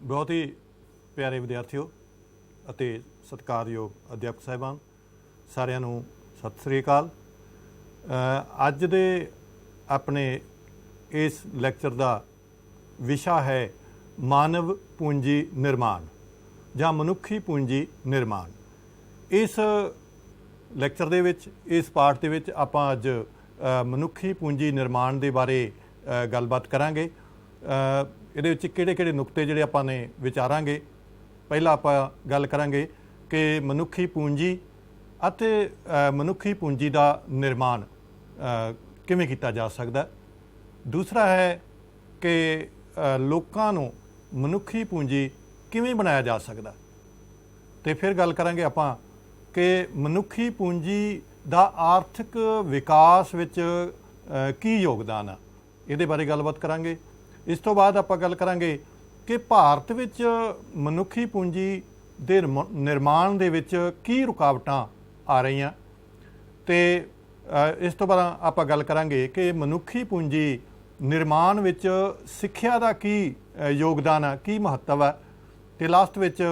बहुत ही प्यारे विद्यार्थियों ਅਤੇ ਸਤਿਕਾਰਯੋਗ ਅਧਿਆਪਕ ਸਾਹਿਬਾਨ ਸਾਰਿਆਂ ਨੂੰ ਸਤਿ ਸ੍ਰੀ ਅਕਾਲ। ਅੱਜ ਦੇ ਆਪਣੇ ਇਸ ਲੈਕਚਰ ਦਾ ਵਿਸ਼ਾ ਹੈ ਮਾਨਵ ਪੂੰਜੀ ਨਿਰਮਾਣ ਜਾਂ ਮਨੁੱਖੀ ਪੂੰਜੀ ਨਿਰਮਾਣ। ਇਸ ਲੈਕਚਰ ਦੇ ਵਿੱਚ ਇਸ ਪਾਠ ਦੇ ਵਿੱਚ ਆਪਾਂ ਅੱਜ ਮਨੁੱਖੀ ਪੂੰਜੀ ਨਿਰਮਾਣ ਦੇ ਬਾਰੇ ਗੱਲਬਾਤ ਕਰਾਂਗੇ। ਇਹਦੇ ਵਿੱਚ ਕਿਹੜੇ-ਕਿਹੜੇ ਨੁਕਤੇ ਜਿਹੜੇ ਆਪਾਂ ਨੇ ਵਿਚਾਰਾਂਗੇ। ਪਹਿਲਾਂ ਆਪਾਂ ਗੱਲ ਕਰਾਂਗੇ ਕਿ ਮਨੁੱਖੀ ਪੂੰਜੀ ਅਤੇ ਮਨੁੱਖੀ ਪੂੰਜੀ ਦਾ ਨਿਰਮਾਣ ਕਿਵੇਂ ਕੀਤਾ ਜਾ ਸਕਦਾ। ਦੂਸਰਾ ਹੈ ਕਿ ਲੋਕਾਂ ਨੂੰ ਮਨੁੱਖੀ ਪੂੰਜੀ ਕਿਵੇਂ ਬਣਾਇਆ ਜਾ ਸਕਦਾ। ਅਤੇ ਫਿਰ ਗੱਲ ਕਰਾਂਗੇ ਆਪਾਂ ਕਿ ਮਨੁੱਖੀ ਪੂੰਜੀ ਦਾ ਆਰਥਿਕ ਵਿਕਾਸ ਵਿੱਚ ਕੀ ਯੋਗਦਾਨ ਆ, ਇਹਦੇ ਬਾਰੇ ਗੱਲਬਾਤ ਕਰਾਂਗੇ। ਇਸ ਤੋਂ ਬਾਅਦ ਆਪਾਂ ਗੱਲ ਕਰਾਂਗੇ ਕਿ ਭਾਰਤ ਵਿੱਚ ਮਨੁੱਖੀ ਪੂੰਜੀ ਦੇ ਨਿਰਮਾਣ ਦੇ ਵਿੱਚ ਕੀ ਰੁਕਾਵਟਾਂ ਆ ਰਹੀਆਂ। ਅਤੇ ਇਸ ਤੋਂ ਬਾਅਦ ਆਪਾਂ ਗੱਲ ਕਰਾਂਗੇ ਕਿ ਮਨੁੱਖੀ ਪੂੰਜੀ ਨਿਰਮਾਣ ਵਿੱਚ ਸਿੱਖਿਆ ਦਾ ਕੀ ਯੋਗਦਾਨ ਆ, ਕੀ ਮਹੱਤਵ ਹੈ। ਅਤੇ ਲਾਸਟ ਵਿੱਚ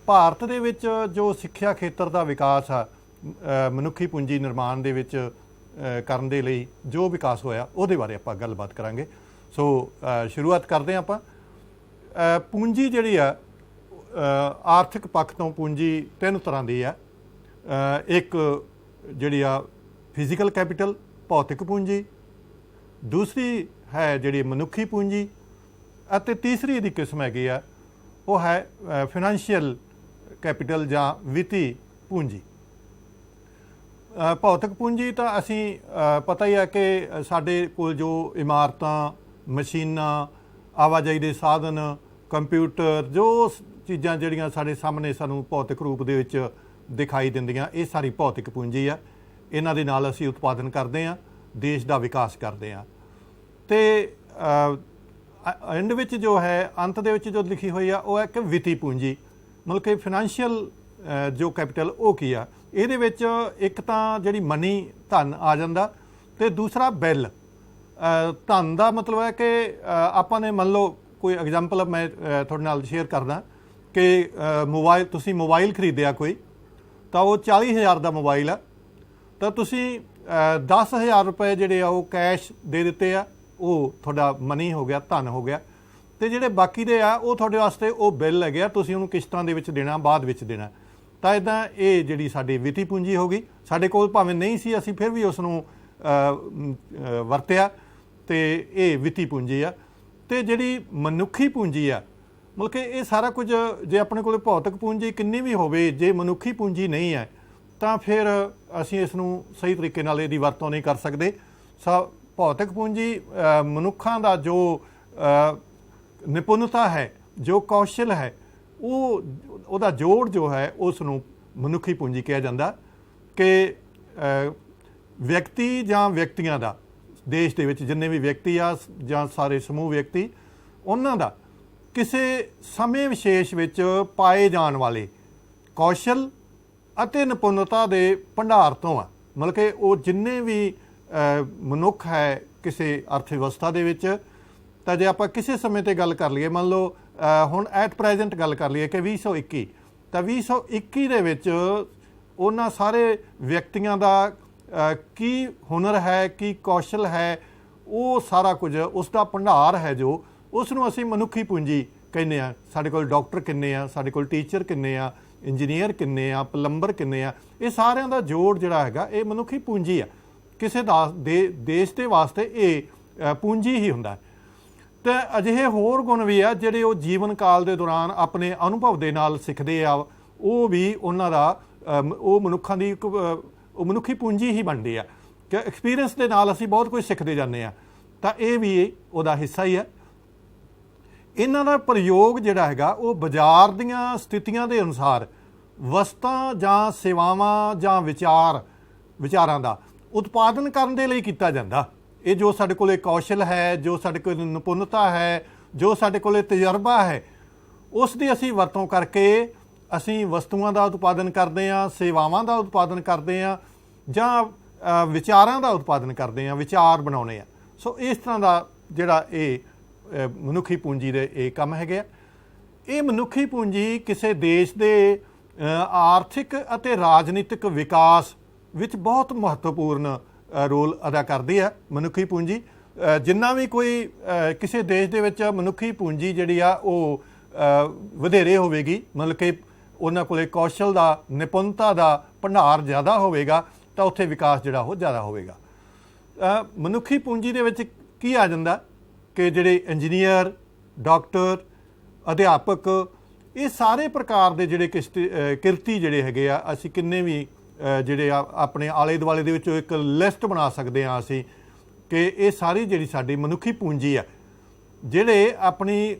ਭਾਰਤ ਦੇ ਵਿੱਚ ਜੋ ਸਿੱਖਿਆ ਖੇਤਰ ਦਾ ਵਿਕਾਸ ਆ ਮਨੁੱਖੀ ਪੂੰਜੀ ਨਿਰਮਾਣ ਦੇ ਵਿੱਚ ਕਰਨ ਦੇ ਲਈ ਜੋ ਵਿਕਾਸ ਹੋਇਆ ਉਹਦੇ ਬਾਰੇ ਆਪਾਂ ਗੱਲਬਾਤ ਕਰਾਂਗੇ। ਸੋ ਸ਼ੁਰੂਆਤ ਕਰਦੇ ਹਾਂ ਆਪਾਂ। ਪੂੰਜੀ ਜਿਹੜੀ ਆ ਆਰਥਿਕ ਪੱਖ ਤੋਂ ਪੂੰਜੀ ਤਿੰਨ ਤਰ੍ਹਾਂ ਦੀ ਆ। ਇੱਕ ਜਿਹੜੀ ਆ ਫਿਜ਼ੀਕਲ ਕੈਪੀਟਲ ਭੌਤਿਕ ਪੂੰਜੀ, ਦੂਸਰੀ ਹੈ ਜਿਹੜੀ ਮਨੁੱਖੀ ਪੂੰਜੀ ਅਤੇ ਤੀਸਰੀ ਇਹਦੀ ਕਿਸਮ ਹੈਗੀ ਆ ਉਹ ਹੈ ਫਾਈਨੈਂਸ਼ੀਅਲ ਕੈਪੀਟਲ ਜਾਂ ਵਿੱਤੀ ਪੂੰਜੀ। ਭੌਤਿਕ ਪੂੰਜੀ ਤਾਂ ਅਸੀਂ ਪਤਾ ਹੀ ਹੈ ਕਿ ਸਾਡੇ ਕੋਲ ਜੋ ਇਮਾਰਤਾਂ, ਮਸ਼ੀਨਾਂ, ਆਵਾਜਾਈ ਦੇ ਸਾਧਨ, ਕੰਪਿਊਟਰ, ਜੋ ਚੀਜ਼ਾਂ ਜਿਹੜੀਆਂ ਸਾਡੇ ਸਾਹਮਣੇ ਸਾਨੂੰ ਭੌਤਿਕ ਰੂਪ ਦੇ ਵਿੱਚ ਦਿਖਾਈ ਦਿੰਦੀਆਂ, ਇਹ ਸਾਰੀ ਭੌਤਿਕ ਪੂੰਜੀ ਆ। ਇਹਨਾਂ ਦੇ ਨਾਲ ਅਸੀਂ ਉਤਪਾਦਨ ਕਰਦੇ ਹਾਂ, ਦੇਸ਼ ਦਾ ਵਿਕਾਸ ਕਰਦੇ ਹਾਂ। ਅਤੇ ਐਂਡ ਵਿੱਚ ਜੋ ਹੈ ਅੰਤ ਦੇ ਵਿੱਚ ਜੋ ਲਿਖੀ ਹੋਈ ਆ ਉਹ ਹੈ ਕਿ ਵਿੱਤੀ ਪੂੰਜੀ, ਮਤਲਬ ਕਿ ਫਾਈਨੈਂਸ਼ੀਅਲ ਜੋ ਕੈਪੀਟਲ ਉਹ ਕੀ ਆ। ਇਹਦੇ ਵਿੱਚ ਇੱਕ ਤਾਂ ਜਿਹੜੀ ਮਨੀ ਧਨ ਆ ਜਾਂਦਾ ਅਤੇ ਦੂਸਰਾ ਬਿੱਲ। ਧਨ ਦਾ ਮਤਲਬ ਹੈ ਕਿ ਆਪਾਂ ਨੇ ਮੰਨ ਲਓ ਕੋਈ ਐਗਜ਼ਾਮਪਲ ਮੈਂ ਤੁਹਾਡੇ ਨਾਲ ਸ਼ੇਅਰ ਕਰਦਾ ਕਿ ਤੁਸੀਂ ਮੋਬਾਈਲ ਖਰੀਦਿਆ ਕੋਈ, ਤਾਂ ਉਹ 40,000 ਦਾ ਮੋਬਾਈਲ ਆ, ਤਾਂ ਤੁਸੀਂ 10,000 ਰੁਪਏ ਜਿਹੜੇ ਆ ਉਹ ਕੈਸ਼ ਦੇ ਦਿੱਤੇ ਆ, ਉਹ ਤੁਹਾਡਾ ਮਨੀ ਹੋ ਗਿਆ, ਧਨ ਹੋ ਗਿਆ। ਅਤੇ ਜਿਹੜੇ ਬਾਕੀ ਦੇ ਆ ਉਹ ਤੁਹਾਡੇ ਵਾਸਤੇ ਉਹ ਬਿੱਲ ਹੈਗੇ ਆ, ਤੁਸੀਂ ਉਹਨੂੰ ਕਿਸ਼ਤਾਂ ਦੇ ਵਿੱਚ ਦੇਣਾ, ਬਾਅਦ ਵਿੱਚ ਦੇਣਾ। ਤਾਂ ਇੱਦਾਂ ਇਹ ਜਿਹੜੀ ਸਾਡੀ ਵਿੱਤੀ ਪੂੰਜੀ ਹੋ ਗਈ। ਸਾਡੇ ਕੋਲ ਭਾਵੇਂ ਨਹੀਂ ਸੀ, ਅਸੀਂ ਫਿਰ ਵੀ ਉਸ ਨੂੰ ਵਰਤਿਆ, ਅਤੇ ਇਹ ਵਿੱਤੀ ਪੂੰਜੀ ਆ। ਅਤੇ ਜਿਹੜੀ ਮਨੁੱਖੀ ਪੂੰਜੀ ਆ, ਮਤਲਬ ਕਿ ਇਹ ਸਾਰਾ ਕੁਝ ਜੇ ਆਪਣੇ ਕੋਲ ਭੌਤਿਕ ਪੂੰਜੀ ਕਿੰਨੀ ਵੀ ਹੋਵੇ, ਜੇ ਮਨੁੱਖੀ ਪੂੰਜੀ ਨਹੀਂ ਹੈ ਤਾਂ ਫਿਰ ਅਸੀਂ ਇਸ ਨੂੰ ਸਹੀ ਤਰੀਕੇ ਨਾਲ ਇਹਦੀ ਵਰਤੋਂ ਨਹੀਂ ਕਰ ਸਕਦੇ। ਭੌਤਿਕ ਪੂੰਜੀ ਮਨੁੱਖਾਂ ਦਾ ਜੋ ਨਿਪੁੰਨਤਾ ਹੈ, ਜੋ ਕੌਸ਼ਲ ਹੈ, ਉਹਦਾ ਜੋੜ ਜੋ ਹੈ ਉਸ ਨੂੰ ਮਨੁੱਖੀ ਪੂੰਜੀ ਕਿਹਾ ਜਾਂਦਾ। ਕਿ ਵਿਅਕਤੀ ਜਾਂ ਵਿਅਕਤੀਆਂ ਦਾ, ਦੇਸ਼ ਦੇ ਵਿੱਚ ਜਿੰਨੇ ਵੀ ਵਿਅਕਤੀ ਆ ਜਾਂ ਸਾਰੇ ਸਮੂਹ ਵਿਅਕਤੀ, ਉਹਨਾਂ ਦਾ ਕਿਸੇ ਸਮੇਂ ਵਿਸ਼ੇਸ਼ ਵਿੱਚ ਪਾਏ ਜਾਣ ਵਾਲੇ ਕੌਸ਼ਲ ਅਤੇ ਨਿਪੁੰਨਤਾ ਦੇ ਭੰਡਾਰ ਤੋਂ ਆ। ਮਤਲਬ ਕਿ ਉਹ ਜਿੰਨੇ ਵੀ ਮਨੁੱਖ ਹੈ ਕਿਸੇ ਅਰਥ ਵਿਵਸਥਾ ਦੇ ਵਿੱਚ, ਤਾਂ ਜੇ ਆਪਾਂ ਕਿਸੇ ਸਮੇਂ 'ਤੇ ਗੱਲ ਕਰ ਲਈਏ, ਮੰਨ ਲਓ ਹੁਣ ਐਟ ਪ੍ਰੈਜੈਂਟ ਗੱਲ ਕਰ ਲਈਏ ਕਿ 2021, ਤਾਂ 2021 ਦੇ ਵਿੱਚ ਉਹਨਾਂ ਸਾਰੇ ਵਿਅਕਤੀਆਂ ਦਾ ਕੀ ਹੁਨਰ ਹੈ, ਕੀ ਕੌਸ਼ਲ ਹੈ, ਉਹ ਸਾਰਾ ਕੁਝ ਉਸ ਦਾ ਭੰਡਾਰ ਹੈ ਜੋ ਉਸ ਨੂੰ ਅਸੀਂ ਮਨੁੱਖੀ ਪੂੰਜੀ ਕਹਿੰਦੇ ਹਾਂ। ਸਾਡੇ ਕੋਲ ਡਾਕਟਰ ਕਿੰਨੇ ਆ, ਸਾਡੇ ਕੋਲ ਟੀਚਰ ਕਿੰਨੇ ਆ, ਇੰਜੀਨੀਅਰ ਕਿੰਨੇ ਆ, ਪਲੰਬਰ ਕਿੰਨੇ ਆ, ਇਹ ਸਾਰਿਆਂ ਦਾ ਜੋੜ ਜਿਹੜਾ ਹੈਗਾ ਇਹ ਮਨੁੱਖੀ ਪੂੰਜੀ ਆ। ਕਿਸੇ ਦੇਸ਼ ਦੇ ਵਾਸਤੇ ਇਹ ਪੂੰਜੀ ਹੀ ਹੁੰਦਾ। ਅਤੇ ਅਜਿਹੇ ਹੋਰ ਗੁਣ ਵੀ ਆ ਜਿਹੜੇ ਉਹ ਜੀਵਨ ਕਾਲ ਦੇ ਦੌਰਾਨ ਆਪਣੇ ਅਨੁਭਵ ਦੇ ਨਾਲ ਸਿੱਖਦੇ ਆ, ਉਹ ਵੀ ਉਹਨਾਂ ਦਾ ਉਹ ਮਨੁੱਖਾਂ ਦੀ ਉਹ ਮਨੁੱਖੀ ਪੂੰਜੀ ਹੀ ਬਣਦੀ ਆ ਕਿ ਐਕਸਪੀਰੀਅੰਸ ਦੇ ਨਾਲ ਅਸੀਂ ਬਹੁਤ ਕੁਝ ਸਿੱਖਦੇ ਜਾਂਦੇ ਹਾਂ। ਤਾਂ ਇਹ ਵੀ ਉਹਦਾ ਹਿੱਸਾ ਹੀ ਹੈ। ਇਹਨਾਂ ਦਾ ਪ੍ਰਯੋਗ ਜਿਹੜਾ ਹੈਗਾ ਉਹ ਬਾਜ਼ਾਰ ਦੀਆਂ ਸਥਿਤੀਆਂ ਦੇ ਅਨੁਸਾਰ ਵਸਤਾਂ ਜਾਂ ਸੇਵਾਵਾਂ ਜਾਂ ਵਿਚਾਰਾਂ ਦਾ ਉਤਪਾਦਨ ਕਰਨ ਦੇ ਲਈ ਕੀਤਾ ਜਾਂਦਾ। ਇਹ ਜੋ ਸਾਡੇ ਕੋਲ ਕੌਸ਼ਲ ਹੈ, ਜੋ ਸਾਡੇ ਕੋਲ ਨਿਪੁੰਨਤਾ ਹੈ, ਜੋ ਸਾਡੇ ਕੋਲ ਤਜਰਬਾ ਹੈ, ਉਸ ਦੀ ਅਸੀਂ ਵਰਤੋਂ ਕਰਕੇ ਅਸੀਂ ਵਸਤੂਆਂ ਦਾ ਉਤਪਾਦਨ ਕਰਦੇ ਹਾਂ, ਸੇਵਾਵਾਂ ਦਾ ਉਤਪਾਦਨ ਕਰਦੇ ਹਾਂ, ਜਾਂ ਵਿਚਾਰਾਂ ਦਾ ਉਤਪਾਦਨ ਕਰਦੇ ਹਾਂ, ਵਿਚਾਰ ਬਣਾਉਂਦੇ ਹਾਂ। ਸੋ ਇਸ ਤਰ੍ਹਾਂ ਦਾ ਜਿਹੜਾ ਇਹ ਮਨੁੱਖੀ ਪੂੰਜੀ ਦੇ ਇਹ ਕੰਮ ਹੈਗੇ ਆ। ਇਹ ਮਨੁੱਖੀ ਪੂੰਜੀ ਕਿਸੇ ਦੇਸ਼ ਦੇ ਆਰਥਿਕ ਅਤੇ ਰਾਜਨੀਤਿਕ ਵਿਕਾਸ ਵਿੱਚ ਬਹੁਤ ਮਹੱਤਵਪੂਰਨ ਰੋਲ ਅਦਾ ਕਰਦੀ ਹੈ। ਮਨੁੱਖੀ ਪੂੰਜੀ ਜਿੰਨਾ ਵੀ ਕੋਈ ਕਿਸੇ ਦੇਸ਼ ਦੇ ਵਿੱਚ ਮਨੁੱਖੀ ਪੂੰਜੀ ਜਿਹੜੀ ਆ ਉਹ ਵਧੇਰੇ ਹੋਵੇਗੀ, ਮਤਲਬ ਕਿ ਉਹਨਾਂ ਕੋਲੇ ਕੌਸ਼ਲ ਦਾ, ਨਿਪੁੰਨਤਾ ਦਾ ਭੰਡਾਰ ਜ਼ਿਆਦਾ ਹੋਵੇਗਾ, ਤਾਂ ਉੱਥੇ ਵਿਕਾਸ ਜਿਹੜਾ ਉਹ ਜ਼ਿਆਦਾ ਹੋਵੇਗਾ। ਮਨੁੱਖੀ ਪੂੰਜੀ ਦੇ ਵਿੱਚ ਕੀ ਆ ਜਾਂਦਾ ਕਿ ਜਿਹੜੇ ਇੰਜੀਨੀਅਰ, ਡਾਕਟਰ, ਅਧਿਆਪਕ, ਇਹ ਸਾਰੇ ਪ੍ਰਕਾਰ ਦੇ ਜਿਹੜੇ ਕਿਰਤੀ ਜਿਹੜੇ ਹੈਗੇ ਆ, ਅਸੀਂ ਕਿੰਨੇ ਵੀ ਜਿਹੜੇ ਆ ਆਪਣੇ ਆਲੇ ਦੁਆਲੇ ਦੇ ਵਿੱਚੋਂ ਇੱਕ ਲਿਸਟ ਬਣਾ ਸਕਦੇ ਹਾਂ ਅਸੀਂ ਕਿ ਇਹ ਸਾਰੀ ਜਿਹੜੀ ਸਾਡੀ ਮਨੁੱਖੀ ਪੂੰਜੀ ਆ, ਜਿਹੜੇ ਆਪਣੀ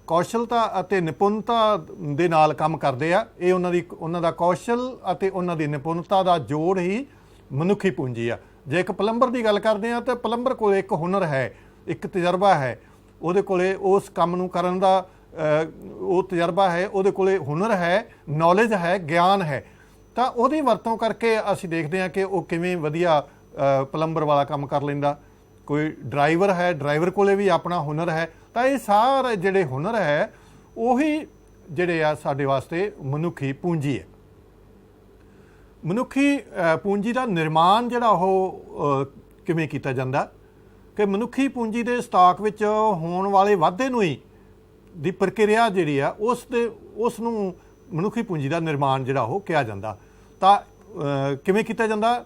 ਕੌਸ਼ਲਤਾ ਅਤੇ ਨਿਪੁੰਨਤਾ ਦੇ ਨਾਲ ਕੰਮ ਕਰਦੇ ਆ, ਇਹ ਉਹਨਾਂ ਦਾ ਕੌਸ਼ਲ ਅਤੇ ਉਹਨਾਂ ਦੀ ਨਿਪੁੰਨਤਾ ਦਾ ਜੋੜ ਹੀ ਮਨੁੱਖੀ ਪੂੰਜੀ ਆ। ਜੇ ਇੱਕ ਪਲੰਬਰ ਦੀ ਗੱਲ ਕਰਦੇ ਹਾਂ ਤਾਂ ਪਲੰਬਰ ਕੋਲ ਇੱਕ ਹੁਨਰ ਹੈ, ਇੱਕ ਤਜਰਬਾ ਹੈ, ਉਹਦੇ ਕੋਲੇ ਉਸ ਕੰਮ ਨੂੰ ਕਰਨ ਦਾ ਉਹ ਤਜਰਬਾ ਹੈ, ਉਹਦੇ ਕੋਲੇ ਹੁਨਰ ਹੈ, ਨੌਲੇਜ ਹੈ, ਗਿਆਨ ਹੈ, ਤਾਂ ਉਹਦੀ ਵਰਤੋਂ ਕਰਕੇ ਅਸੀਂ ਦੇਖਦੇ ਹਾਂ ਕਿ ਉਹ ਕਿਵੇਂ ਵਧੀਆ ਪਲੰਬਰ ਵਾਲਾ ਕੰਮ ਕਰ ਲੈਂਦਾ। ਕੋਈ ਡਰਾਈਵਰ ਹੈ, ਡਰਾਈਵਰ ਕੋਲੇ ਵੀ ਆਪਣਾ ਹੁਨਰ ਹੈ। ਤਾਂ ਇਹ ਸਾਰੇ ਜਿਹੜੇ ਹੁਨਰ ਹੈ ਉਹੀ ਜਿਹੜੇ ਆ ਸਾਡੇ ਵਾਸਤੇ ਮਨੁੱਖੀ ਪੂੰਜੀ ਹੈ। ਮਨੁੱਖੀ ਪੂੰਜੀ ਦਾ ਨਿਰਮਾਣ ਜਿਹੜਾ ਉਹ ਕਿਵੇਂ ਕੀਤਾ ਜਾਂਦਾ ਕਿ ਮਨੁੱਖੀ ਪੂੰਜੀ ਦੇ ਸਟਾਕ ਵਿੱਚ ਹੋਣ ਵਾਲੇ ਵਾਧੇ ਨੂੰ ਹੀ ਦੀ ਪ੍ਰਕਿਰਿਆ ਜਿਹੜੀ ਆ ਉਸ ਨੂੰ ਮਨੁੱਖੀ ਪੂੰਜੀ ਦਾ ਨਿਰਮਾਣ ਜਿਹੜਾ ਉਹ ਕਿਹਾ ਜਾਂਦਾ। ਤਾਂ ਕਿਵੇਂ ਕੀਤਾ ਜਾਂਦਾ?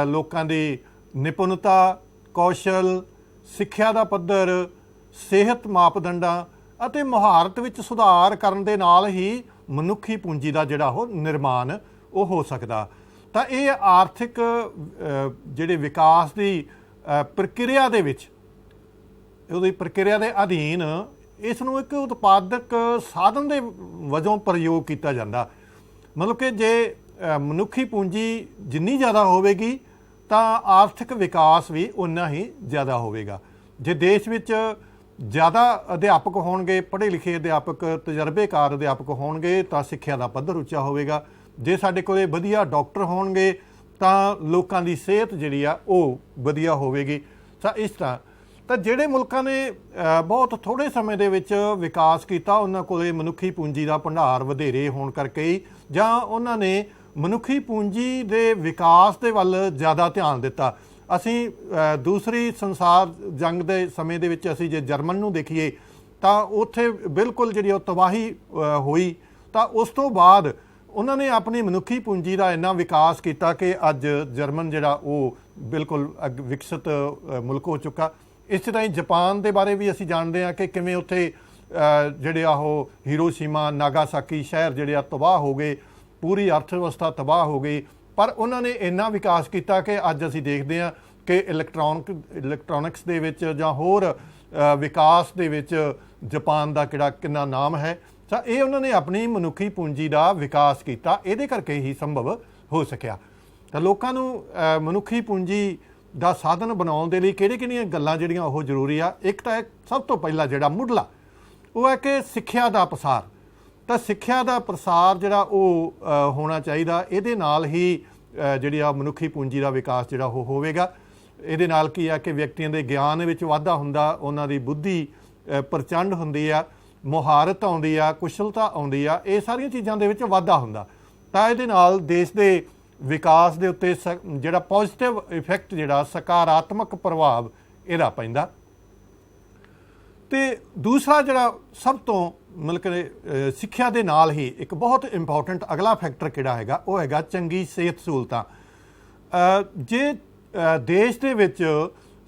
ਲੋਕਾਂ ਦੀ ਨਿਪੁੰਨਤਾ, ਕੌਸ਼ਲ, ਸਿੱਖਿਆ ਦਾ ਪੱਧਰ, ਸਿਹਤ ਮਾਪਦੰਡਾਂ ਅਤੇ ਮੁਹਾਰਤ ਵਿੱਚ ਸੁਧਾਰ ਕਰਨ ਦੇ ਨਾਲ ਹੀ ਮਨੁੱਖੀ ਪੂੰਜੀ ਦਾ ਜਿਹੜਾ ਉਹ ਨਿਰਮਾਣ ਉਹ ਹੋ ਸਕਦਾ। ਤਾਂ ਇਹ ਆਰਥਿਕ ਜਿਹੜੇ ਵਿਕਾਸ ਦੀ ਪ੍ਰਕਿਰਿਆ ਦੇ ਵਿੱਚ, ਉਹਦੀ ਪ੍ਰਕਿਰਿਆ ਦੇ ਅਧੀਨ ਇਸ ਨੂੰ ਇੱਕ ਉਤਪਾਦਕ ਸਾਧਨ ਦੇ ਵਜੋਂ ਪ੍ਰਯੋਗ ਕੀਤਾ ਜਾਂਦਾ। ਮਤਲਬ ਕਿ ਜੇ ਮਨੁੱਖੀ ਪੂੰਜੀ ਜਿੰਨੀ ਜ਼ਿਆਦਾ ਹੋਵੇਗੀ ਤਾਂ ਆਰਥਿਕ ਵਿਕਾਸ ਵੀ ਉਨਾ ਹੀ ਜ਼ਿਆਦਾ ਹੋਵੇਗਾ। ਜੇ ਦੇਸ਼ ਵਿੱਚ ਜ਼ਿਆਦਾ ਅਧਿਆਪਕ ਹੋਣਗੇ, ਪੜ੍ਹੇ ਲਿਖੇ ਅਧਿਆਪਕ, ਤਜਰਬੇਕਾਰ ਅਧਿਆਪਕ ਹੋਣਗੇ, ਤਾਂ ਸਿੱਖਿਆ ਦਾ ਪੱਧਰ ਉੱਚਾ ਹੋਵੇਗਾ। ਜੇ ਸਾਡੇ ਕੋਲੇ ਵਧੀਆ ਡਾਕਟਰ ਹੋਣਗੇ ਤਾਂ ਲੋਕਾਂ ਦੀ ਸਿਹਤ ਜਿਹੜੀ ਆ ਉਹ ਵਧੀਆ ਹੋਵੇਗੀ। ਤਾਂ ਇਸ ਤਰ੍ਹਾਂ ਤਾਂ ਜਿਹੜੇ ਮੁਲਕਾਂ ਨੇ ਬਹੁਤ ਥੋੜ੍ਹੇ ਸਮੇਂ ਦੇ ਵਿੱਚ ਵਿਕਾਸ ਕੀਤਾ, ਉਹਨਾਂ ਕੋਲੇ ਮਨੁੱਖੀ ਪੂੰਜੀ ਦਾ ਭੰਡਾਰ ਵਧੇਰੇ ਹੋਣ ਕਰਕੇ ਜਾਂ ਉਹਨਾਂ ਨੇ ਮਨੁੱਖੀ ਪੂੰਜੀ ਦੇ ਵਿਕਾਸ ਦੇ ਵੱਲ ਜ਼ਿਆਦਾ ਧਿਆਨ ਦਿੱਤਾ। ਅਸੀਂ ਦੂਸਰੀ ਸੰਸਾਰ ਜੰਗ ਦੇ ਸਮੇਂ ਦੇ ਵਿੱਚ ਅਸੀਂ ਜੇ ਜਰਮਨ ਨੂੰ ਦੇਖੀਏ ਤਾਂ ਉੱਥੇ ਬਿਲਕੁਲ ਜਿਹੜੀ ਉਹ ਤਬਾਹੀ ਹੋਈ। ਤਾਂ ਉਸ ਤੋਂ ਬਾਅਦ ਉਹਨਾਂ ਨੇ ਆਪਣੀ ਮਨੁੱਖੀ ਪੂੰਜੀ ਦਾ ਇੰਨਾ ਵਿਕਾਸ ਕੀਤਾ ਕਿ ਅੱਜ ਜਰਮਨ ਜਿਹੜਾ ਉਹ ਬਿਲਕੁਲ ਵਿਕਸਿਤ ਮੁਲਕ ਹੋ ਚੁੱਕਾ। ਇਸ ਤਰ੍ਹਾਂ ਹੀ ਜਾਪਾਨ ਦੇ ਬਾਰੇ ਵੀ ਅਸੀਂ ਜਾਣਦੇ ਹਾਂ ਕਿ ਕਿਵੇਂ ਉੱਥੇ ਜਿਹੜੇ ਆ ਉਹ ਹੀਰੋਸ਼ੀਮਾ, ਨਾਗਾਸਾਕੀ ਸ਼ਹਿਰ ਜਿਹੜੇ ਆ ਤਬਾਹ ਹੋ ਗਏ, ਪੂਰੀ ਅਰਥ ਵਿਵਸਥਾ ਤਬਾਹ ਹੋ ਗਈ। ਪਰ ਉਹਨਾਂ ਨੇ ਇੰਨਾ ਵਿਕਾਸ ਕੀਤਾ ਕਿ ਅੱਜ ਅਸੀਂ ਦੇਖਦੇ ਹਾਂ ਕਿ ਇਲੈਕਟ੍ਰੋਨਿਕਸ ਦੇ ਵਿੱਚ ਜਾਂ ਹੋਰ ਵਿਕਾਸ ਦੇ ਵਿੱਚ ਜਾਪਾਨ ਦਾ ਕਿੰਨਾ ਨਾਮ ਹੈ। ਤਾਂ ਇਹ ਉਹਨਾਂ ਨੇ ਆਪਣੀ ਮਨੁੱਖੀ ਪੂੰਜੀ ਦਾ ਵਿਕਾਸ ਕੀਤਾ, ਇਹਦੇ ਕਰਕੇ ਹੀ ਸੰਭਵ ਹੋ ਸਕਿਆ। ਤਾਂ ਲੋਕਾਂ ਨੂੰ ਮਨੁੱਖੀ ਪੂੰਜੀ ਦਾ ਸਾਧਨ ਬਣਾਉਣ ਦੇ ਲਈ ਕਿਹੜੀਆਂ ਗੱਲਾਂ ਜਿਹੜੀਆਂ ਉਹ ਜ਼ਰੂਰੀ ਆ? ਇੱਕ ਤਾਂ ਸਭ ਤੋਂ ਪਹਿਲਾਂ ਜਿਹੜਾ ਮੁੱਢਲਾ ਉਹ ਹੈ ਕਿ ਸਿੱਖਿਆ ਦਾ ਪ੍ਰਸਾਰ। ਤਾਂ ਸਿੱਖਿਆ ਦਾ ਪ੍ਰਸਾਰ ਜਿਹੜਾ ਉਹ ਹੋਣਾ ਚਾਹੀਦਾ। ਇਹਦੇ ਨਾਲ ਹੀ ਜਿਹੜੀ ਆ ਮਨੁੱਖੀ ਪੂੰਜੀ ਦਾ ਵਿਕਾਸ ਜਿਹੜਾ ਉਹ ਹੋਵੇਗਾ। ਇਹਦੇ ਨਾਲ ਕੀ ਆ ਕਿ ਵਿਅਕਤੀਆਂ ਦੇ ਗਿਆਨ ਵਿੱਚ ਵਾਧਾ ਹੁੰਦਾ, ਉਹਨਾਂ ਦੀ ਬੁੱਧੀ ਪ੍ਰਚੰਡ ਹੁੰਦੀ ਆ, ਮੁਹਾਰਤ ਆਉਂਦੀ ਆ, ਕੁਸ਼ਲਤਾ ਆਉਂਦੀ ਆ, ਇਹ ਸਾਰੀਆਂ ਚੀਜ਼ਾਂ ਦੇ ਵਿੱਚ ਵਾਧਾ ਹੁੰਦਾ। ਤਾਂ ਇਹਦੇ ਨਾਲ ਦੇਸ਼ ਦੇ ਵਿਕਾਸ ਦੇ ਉੱਤੇ ਜਿਹੜਾ ਪੋਜ਼ੀਟਿਵ ਇਫੈਕਟ, ਜਿਹੜਾ ਸਕਾਰਾਤਮਕ ਪ੍ਰਭਾਵ ਇਹਦਾ ਪੈਂਦਾ। ਅਤੇ ਦੂਸਰਾ ਜਿਹੜਾ ਸਭ ਤੋਂ ਮਤਲਬ ਕਿ ਸਿੱਖਿਆ ਦੇ ਨਾਲ ਹੀ ਇੱਕ ਬਹੁਤ ਇੰਪੋਰਟੈਂਟ ਅਗਲਾ ਫੈਕਟਰ ਕਿਹੜਾ ਹੈਗਾ, ਉਹ ਹੈਗਾ ਚੰਗੀ ਸਿਹਤ ਸਹੂਲਤਾਂ। ਜੇ ਦੇਸ਼ ਦੇ ਵਿੱਚ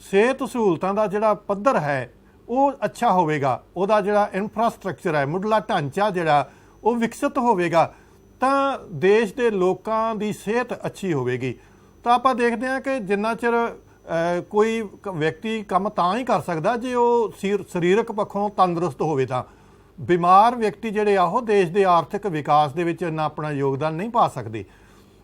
ਸਿਹਤ ਸਹੂਲਤਾਂ ਦਾ ਜਿਹੜਾ ਪੱਧਰ ਹੈ ਉਹ ਅੱਛਾ ਹੋਵੇਗਾ, ਉਹਦਾ ਜਿਹੜਾ ਇਨਫਰਾਸਟਰਕਚਰ ਹੈ, ਮੁੱਢਲਾ ਢਾਂਚਾ ਜਿਹੜਾ ਉਹ ਵਿਕਸਿਤ ਹੋਵੇਗਾ, ਤਾਂ ਦੇਸ਼ ਦੇ ਲੋਕਾਂ ਦੀ ਸਿਹਤ ਅੱਛੀ ਹੋਵੇਗੀ। ਤਾਂ ਆਪਾਂ ਦੇਖਦੇ ਹਾਂ ਕਿ ਜਿੰਨਾ ਚਿਰ ਕੋਈ ਵਿਅਕਤੀ ਕੰਮ ਤਾਂ ਹੀ ਕਰ ਸਕਦਾ ਜੇ ਉਹ ਸਰੀਰਕ ਪੱਖੋਂ ਤੰਦਰੁਸਤ ਹੋਵੇ। ਤਾਂ ਬਿਮਾਰ ਵਿਅਕਤੀ ਜਿਹੜੇ ਆ ਉਹ ਦੇਸ਼ ਦੇ ਆਰਥਿਕ ਵਿਕਾਸ ਦੇ ਵਿੱਚ ਇੰਨਾ ਆਪਣਾ ਯੋਗਦਾਨ ਨਹੀਂ ਪਾ ਸਕਦੇ।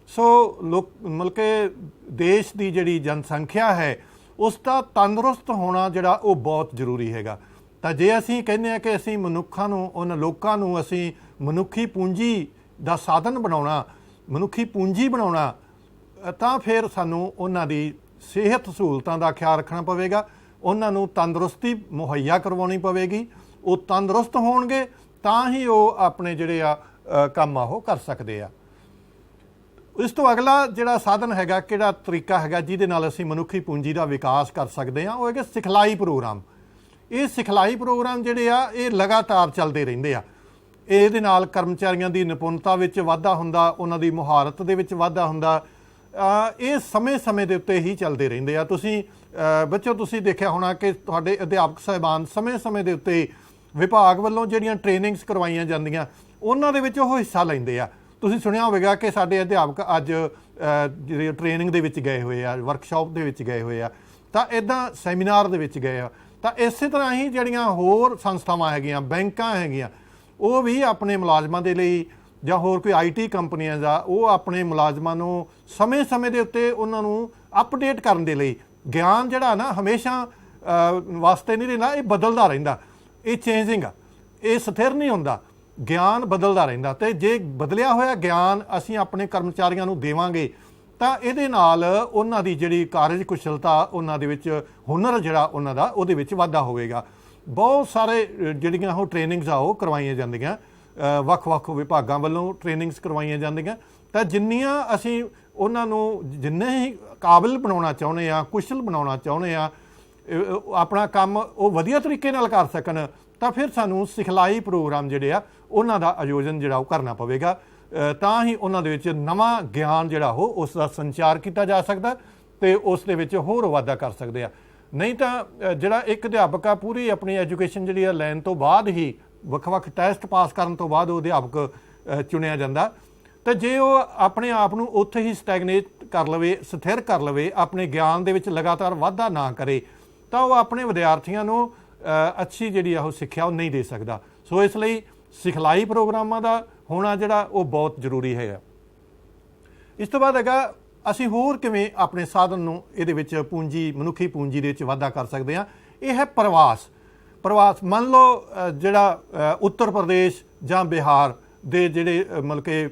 ਸੋ ਮਤਲਬ ਕਿ ਦੇਸ਼ ਦੀ ਜਿਹੜੀ ਜਨਸੰਖਿਆ ਹੈ ਉਸ ਦਾ ਤੰਦਰੁਸਤ ਹੋਣਾ ਜਿਹੜਾ ਉਹ ਬਹੁਤ ਜ਼ਰੂਰੀ ਹੈਗਾ। ਤਾਂ ਜੇ ਅਸੀਂ ਕਹਿੰਦੇ ਹਾਂ ਕਿ ਅਸੀਂ ਮਨੁੱਖਾਂ ਨੂੰ, ਉਹਨਾਂ ਲੋਕਾਂ ਨੂੰ ਅਸੀਂ ਮਨੁੱਖੀ ਪੂੰਜੀ ਦਾ ਸਾਧਨ ਬਣਾਉਣਾ, ਮਨੁੱਖੀ ਪੂੰਜੀ ਬਣਾਉਣਾ, ਤਾਂ ਫਿਰ ਸਾਨੂੰ ਉਹਨਾਂ ਦੀ ਸਿਹਤ ਸਹੂਲਤਾਂ ਦਾ ਖਿਆਲ ਰੱਖਣਾ ਪਵੇਗਾ, ਉਹਨਾਂ ਨੂੰ ਤੰਦਰੁਸਤੀ ਮੁਹੱਈਆ ਕਰਵਾਉਣੀ ਪਵੇਗੀ, ਉਹ ਤੰਦਰੁਸਤ ਹੋਣਗੇ ਤਾਂ ਹੀ ਉਹ ਆਪਣੇ ਜਿਹੜੇ ਆ ਕੰਮ ਆ ਉਹ ਕਰ ਸਕਦੇ ਆ। ਇਸ ਤੋਂ ਅਗਲਾ ਜਿਹੜਾ ਸਾਧਨ ਹੈਗਾ, ਕਿਹੜਾ ਤਰੀਕਾ ਹੈਗਾ ਜਿਹਦੇ ਨਾਲ ਅਸੀਂ ਮਨੁੱਖੀ ਪੂੰਜੀ ਦਾ ਵਿਕਾਸ ਕਰ ਸਕਦੇ ਹਾਂ, ਉਹ ਹੈਗੇ ਸਿਖਲਾਈ ਪ੍ਰੋਗਰਾਮ। ਇਹ ਸਿਖਲਾਈ ਪ੍ਰੋਗਰਾਮ ਜਿਹੜੇ ਆ ਇਹ ਲਗਾਤਾਰ ਚੱਲਦੇ ਰਹਿੰਦੇ ਆ। ਇਹਦੇ ਨਾਲ ਕਰਮਚਾਰੀਆਂ ਦੀ ਨਿਪੁੰਨਤਾ ਵਿੱਚ ਵਾਧਾ ਹੁੰਦਾ, ਉਹਨਾਂ ਦੀ ਮੁਹਾਰਤ ਦੇ ਵਿੱਚ ਵਾਧਾ ਹੁੰਦਾ। ਇਹ ਸਮੇਂ-ਸਮੇਂ ਦੇ ਉੱਤੇ ਹੀ ਚੱਲਦੇ ਰਹਿੰਦੇ ਆ। ਤੁਸੀਂ ਬੱਚੋ ਤੁਸੀਂ ਦੇਖਿਆ ਹੋਣਾ ਕਿ ਤੁਹਾਡੇ ਅਧਿਆਪਕ ਸਾਹਿਬਾਨ ਸਮੇਂ-ਸਮੇਂ ਦੇ ਉੱਤੇ ਵਿਭਾਗ ਵੱਲੋਂ ਜਿਹੜੀਆਂ ਟ੍ਰੇਨਿੰਗਸ ਕਰਵਾਈਆਂ ਜਾਂਦੀਆਂ ਉਹਨਾਂ ਦੇ ਵਿੱਚ ਉਹ ਹਿੱਸਾ ਲੈਂਦੇ ਆ। ਤੁਸੀਂ ਸੁਣਿਆ ਹੋਵੇਗਾ ਕਿ ਸਾਡੇ ਅਧਿਆਪਕ ਅੱਜ ਜਿਹੜੇ ਟ੍ਰੇਨਿੰਗ ਦੇ ਵਿੱਚ ਗਏ ਹੋਏ ਆ, ਵਰਕਸ਼ਾਪ ਦੇ ਵਿੱਚ ਗਏ ਹੋਏ ਆ, ਤਾਂ ਇੱਦਾਂ ਸੈਮੀਨਾਰ ਦੇ ਵਿੱਚ ਗਏ ਆ। ਤਾਂ ਇਸੇ ਤਰ੍ਹਾਂ ਹੀ ਜਿਹੜੀਆਂ ਹੋਰ ਸੰਸਥਾਵਾਂ ਹੈਗੀਆਂ, ਬੈਂਕਾਂ ਹੈਗੀਆਂ, ਉਹ ਵੀ ਆਪਣੇ ਮੁਲਾਜ਼ਮਾਂ ਦੇ ਲਈ ਜਾਂ ਹੋਰ ਕੋਈ IT ਕੰਪਨੀਆਂ ਦਾ ਉਹ ਆਪਣੇ ਮੁਲਾਜ਼ਮਾਂ ਨੂੰ ਸਮੇਂ-ਸਮੇਂ ਦੇ ਉੱਤੇ ਉਹਨਾਂ ਨੂੰ ਅਪਡੇਟ ਕਰਨ ਦੇ ਲਈ ਗਿਆਨ ਜਿਹੜਾ ਨਾ ਹਮੇਸ਼ਾ ਵਾਸਤੇ ਨਹੀਂ ਰਹਿੰਦਾ, ਇਹ ਬਦਲਦਾ ਰਹਿੰਦਾ, ਇਹ ਚੇਂਜਿੰਗ ਆ, ਇਹ ਸਥਿਰ ਨਹੀਂ ਹੁੰਦਾ, ਗਿਆਨ ਬਦਲਦਾ ਰਹਿੰਦਾ। ਤੇ ਜੇ ਬਦਲਿਆ ਹੋਇਆ ਗਿਆਨ ਅਸੀਂ ਆਪਣੇ ਕਰਮਚਾਰੀਆਂ ਨੂੰ ਦੇਵਾਂਗੇ ਤਾਂ ਇਹਦੇ ਨਾਲ ਉਹਨਾਂ ਦੀ ਜਿਹੜੀ ਕਾਰਜ ਕੁਸ਼ਲਤਾ, ਉਹਨਾਂ ਦੇ ਵਿੱਚ ਹੁਨਰ ਜਿਹੜਾ ਉਹਨਾਂ ਦਾ ਉਹਦੇ ਵਿੱਚ ਵਾਧਾ ਹੋਵੇਗਾ। ਬਹੁਤ ਸਾਰੇ ਜਿਹੜੀਆਂ ਉਹ ਟ੍ਰੇਨਿੰਗਸ ਆ ਉਹ ਕਰਵਾਈਆਂ ਜਾਂਦੀਆਂ, ਵੱਖ-ਵੱਖ ਵਿਭਾਗਾਂ ਵੱਲੋਂ ਟ੍ਰੇਨਿੰਗਸ ਕਰਵਾਈਆਂ ਜਾਂਦੀਆਂ। ਤਾਂ ਜਿੰਨੀਆਂ ਅਸੀਂ ਉਹਨਾਂ ਨੂੰ ਜਿੰਨੇ ਹੀ ਕਾਬਿਲ ਬਣਾਉਣਾ ਚਾਹੁੰਦੇ ਆ, ਕੁਸ਼ਲ ਬਣਾਉਣਾ ਚਾਹੁੰਦੇ ਆ, ਆਪਣਾ ਕੰਮ ਉਹ ਵਧੀਆ ਤਰੀਕੇ ਨਾਲ ਕਰ ਸਕਣ, ਤਾਂ ਫਿਰ ਸਾਨੂੰ ਸਿਖਲਾਈ ਪ੍ਰੋਗਰਾਮ ਜਿਹੜੇ ਆ ਉਹਨਾਂ ਦਾ ਆਯੋਜਨ ਜਿਹੜਾ ਉਹ ਕਰਨਾ ਪਵੇਗਾ। ਤਾਂ ਹੀ ਉਹਨਾਂ ਦੇ ਵਿੱਚ ਨਵਾਂ ਗਿਆਨ ਜਿਹੜਾ ਉਹ ਉਸ ਦਾ ਸੰਚਾਰ ਕੀਤਾ ਜਾ ਸਕਦਾ ਤੇ ਉਸ ਦੇ ਵਿੱਚ ਹੋਰ ਵਾਧਾ ਕਰ ਸਕਦੇ ਆ। ਨਹੀਂ ਤਾਂ ਜਿਹੜਾ ਇੱਕ ਅਧਿਆਪਕ ਆ ਪੂਰੀ ਆਪਣੀ ਐਜੂਕੇਸ਼ਨ ਜਿਹੜੀ ਆ ਲੈਣ ਤੋਂ ਬਾਅਦ ਹੀ ਵੱਖ-ਵੱਖ ਟੈਸਟ ਪਾਸ ਕਰਨ ਤੋਂ ਬਾਅਦ ਉਹ ਅਧਿਆਪਕ ਚੁਣਿਆ ਜਾਂਦਾ, ਤੇ ਜੇ ਉਹ ਆਪਣੇ ਆਪ ਨੂੰ ਉੱਥੇ ਹੀ ਸਟੈਗਨੇਟ ਕਰ ਲਵੇ, ਸਥਿਰ ਕਰ ਲਵੇ, ਆਪਣੇ ਗਿਆਨ ਦੇ ਵਿੱਚ ਲਗਾਤਾਰ ਵਾਧਾ ਨਾ ਕਰੇ, ਤਾਂ ਉਹ ਆਪਣੇ ਵਿਦਿਆਰਥੀਆਂ ਨੂੰ ਅੱਛੀ ਜਿਹੜੀ ਆ ਉਹ ਸਿੱਖਿਆ ਉਹ ਨਹੀਂ ਦੇ ਸਕਦਾ। ਸੋ ਇਸ ਲਈ ਸਿਖਲਾਈ ਪ੍ਰੋਗਰਾਮਾਂ ਦਾ ਹੋਣਾ ਜਿਹੜਾ ਉਹ ਬਹੁਤ ਜ਼ਰੂਰੀ ਹੈਗਾ। ਇਸ ਤੋਂ ਬਾਅਦ ਹੈਗਾ ਅਸੀਂ ਹੋਰ ਕਿਵੇਂ ਆਪਣੇ ਸਾਧਨ ਨੂੰ ਇਹਦੇ ਵਿੱਚ ਪੂੰਜੀ, ਮਨੁੱਖੀ ਪੂੰਜੀ ਦੇ ਵਿੱਚ ਵਾਧਾ ਕਰ ਸਕਦੇ ਹਾਂ। ਇਹ ਹੈ ਪ੍ਰਵਾਸ। ਮੰਨ ਲਓ ਜਿਹੜਾ ਉੱਤਰ ਪ੍ਰਦੇਸ਼ ਜਾਂ ਬਿਹਾਰ ਦੇ ਜਿਹੜੇ ਮਤਲਬ ਕਿ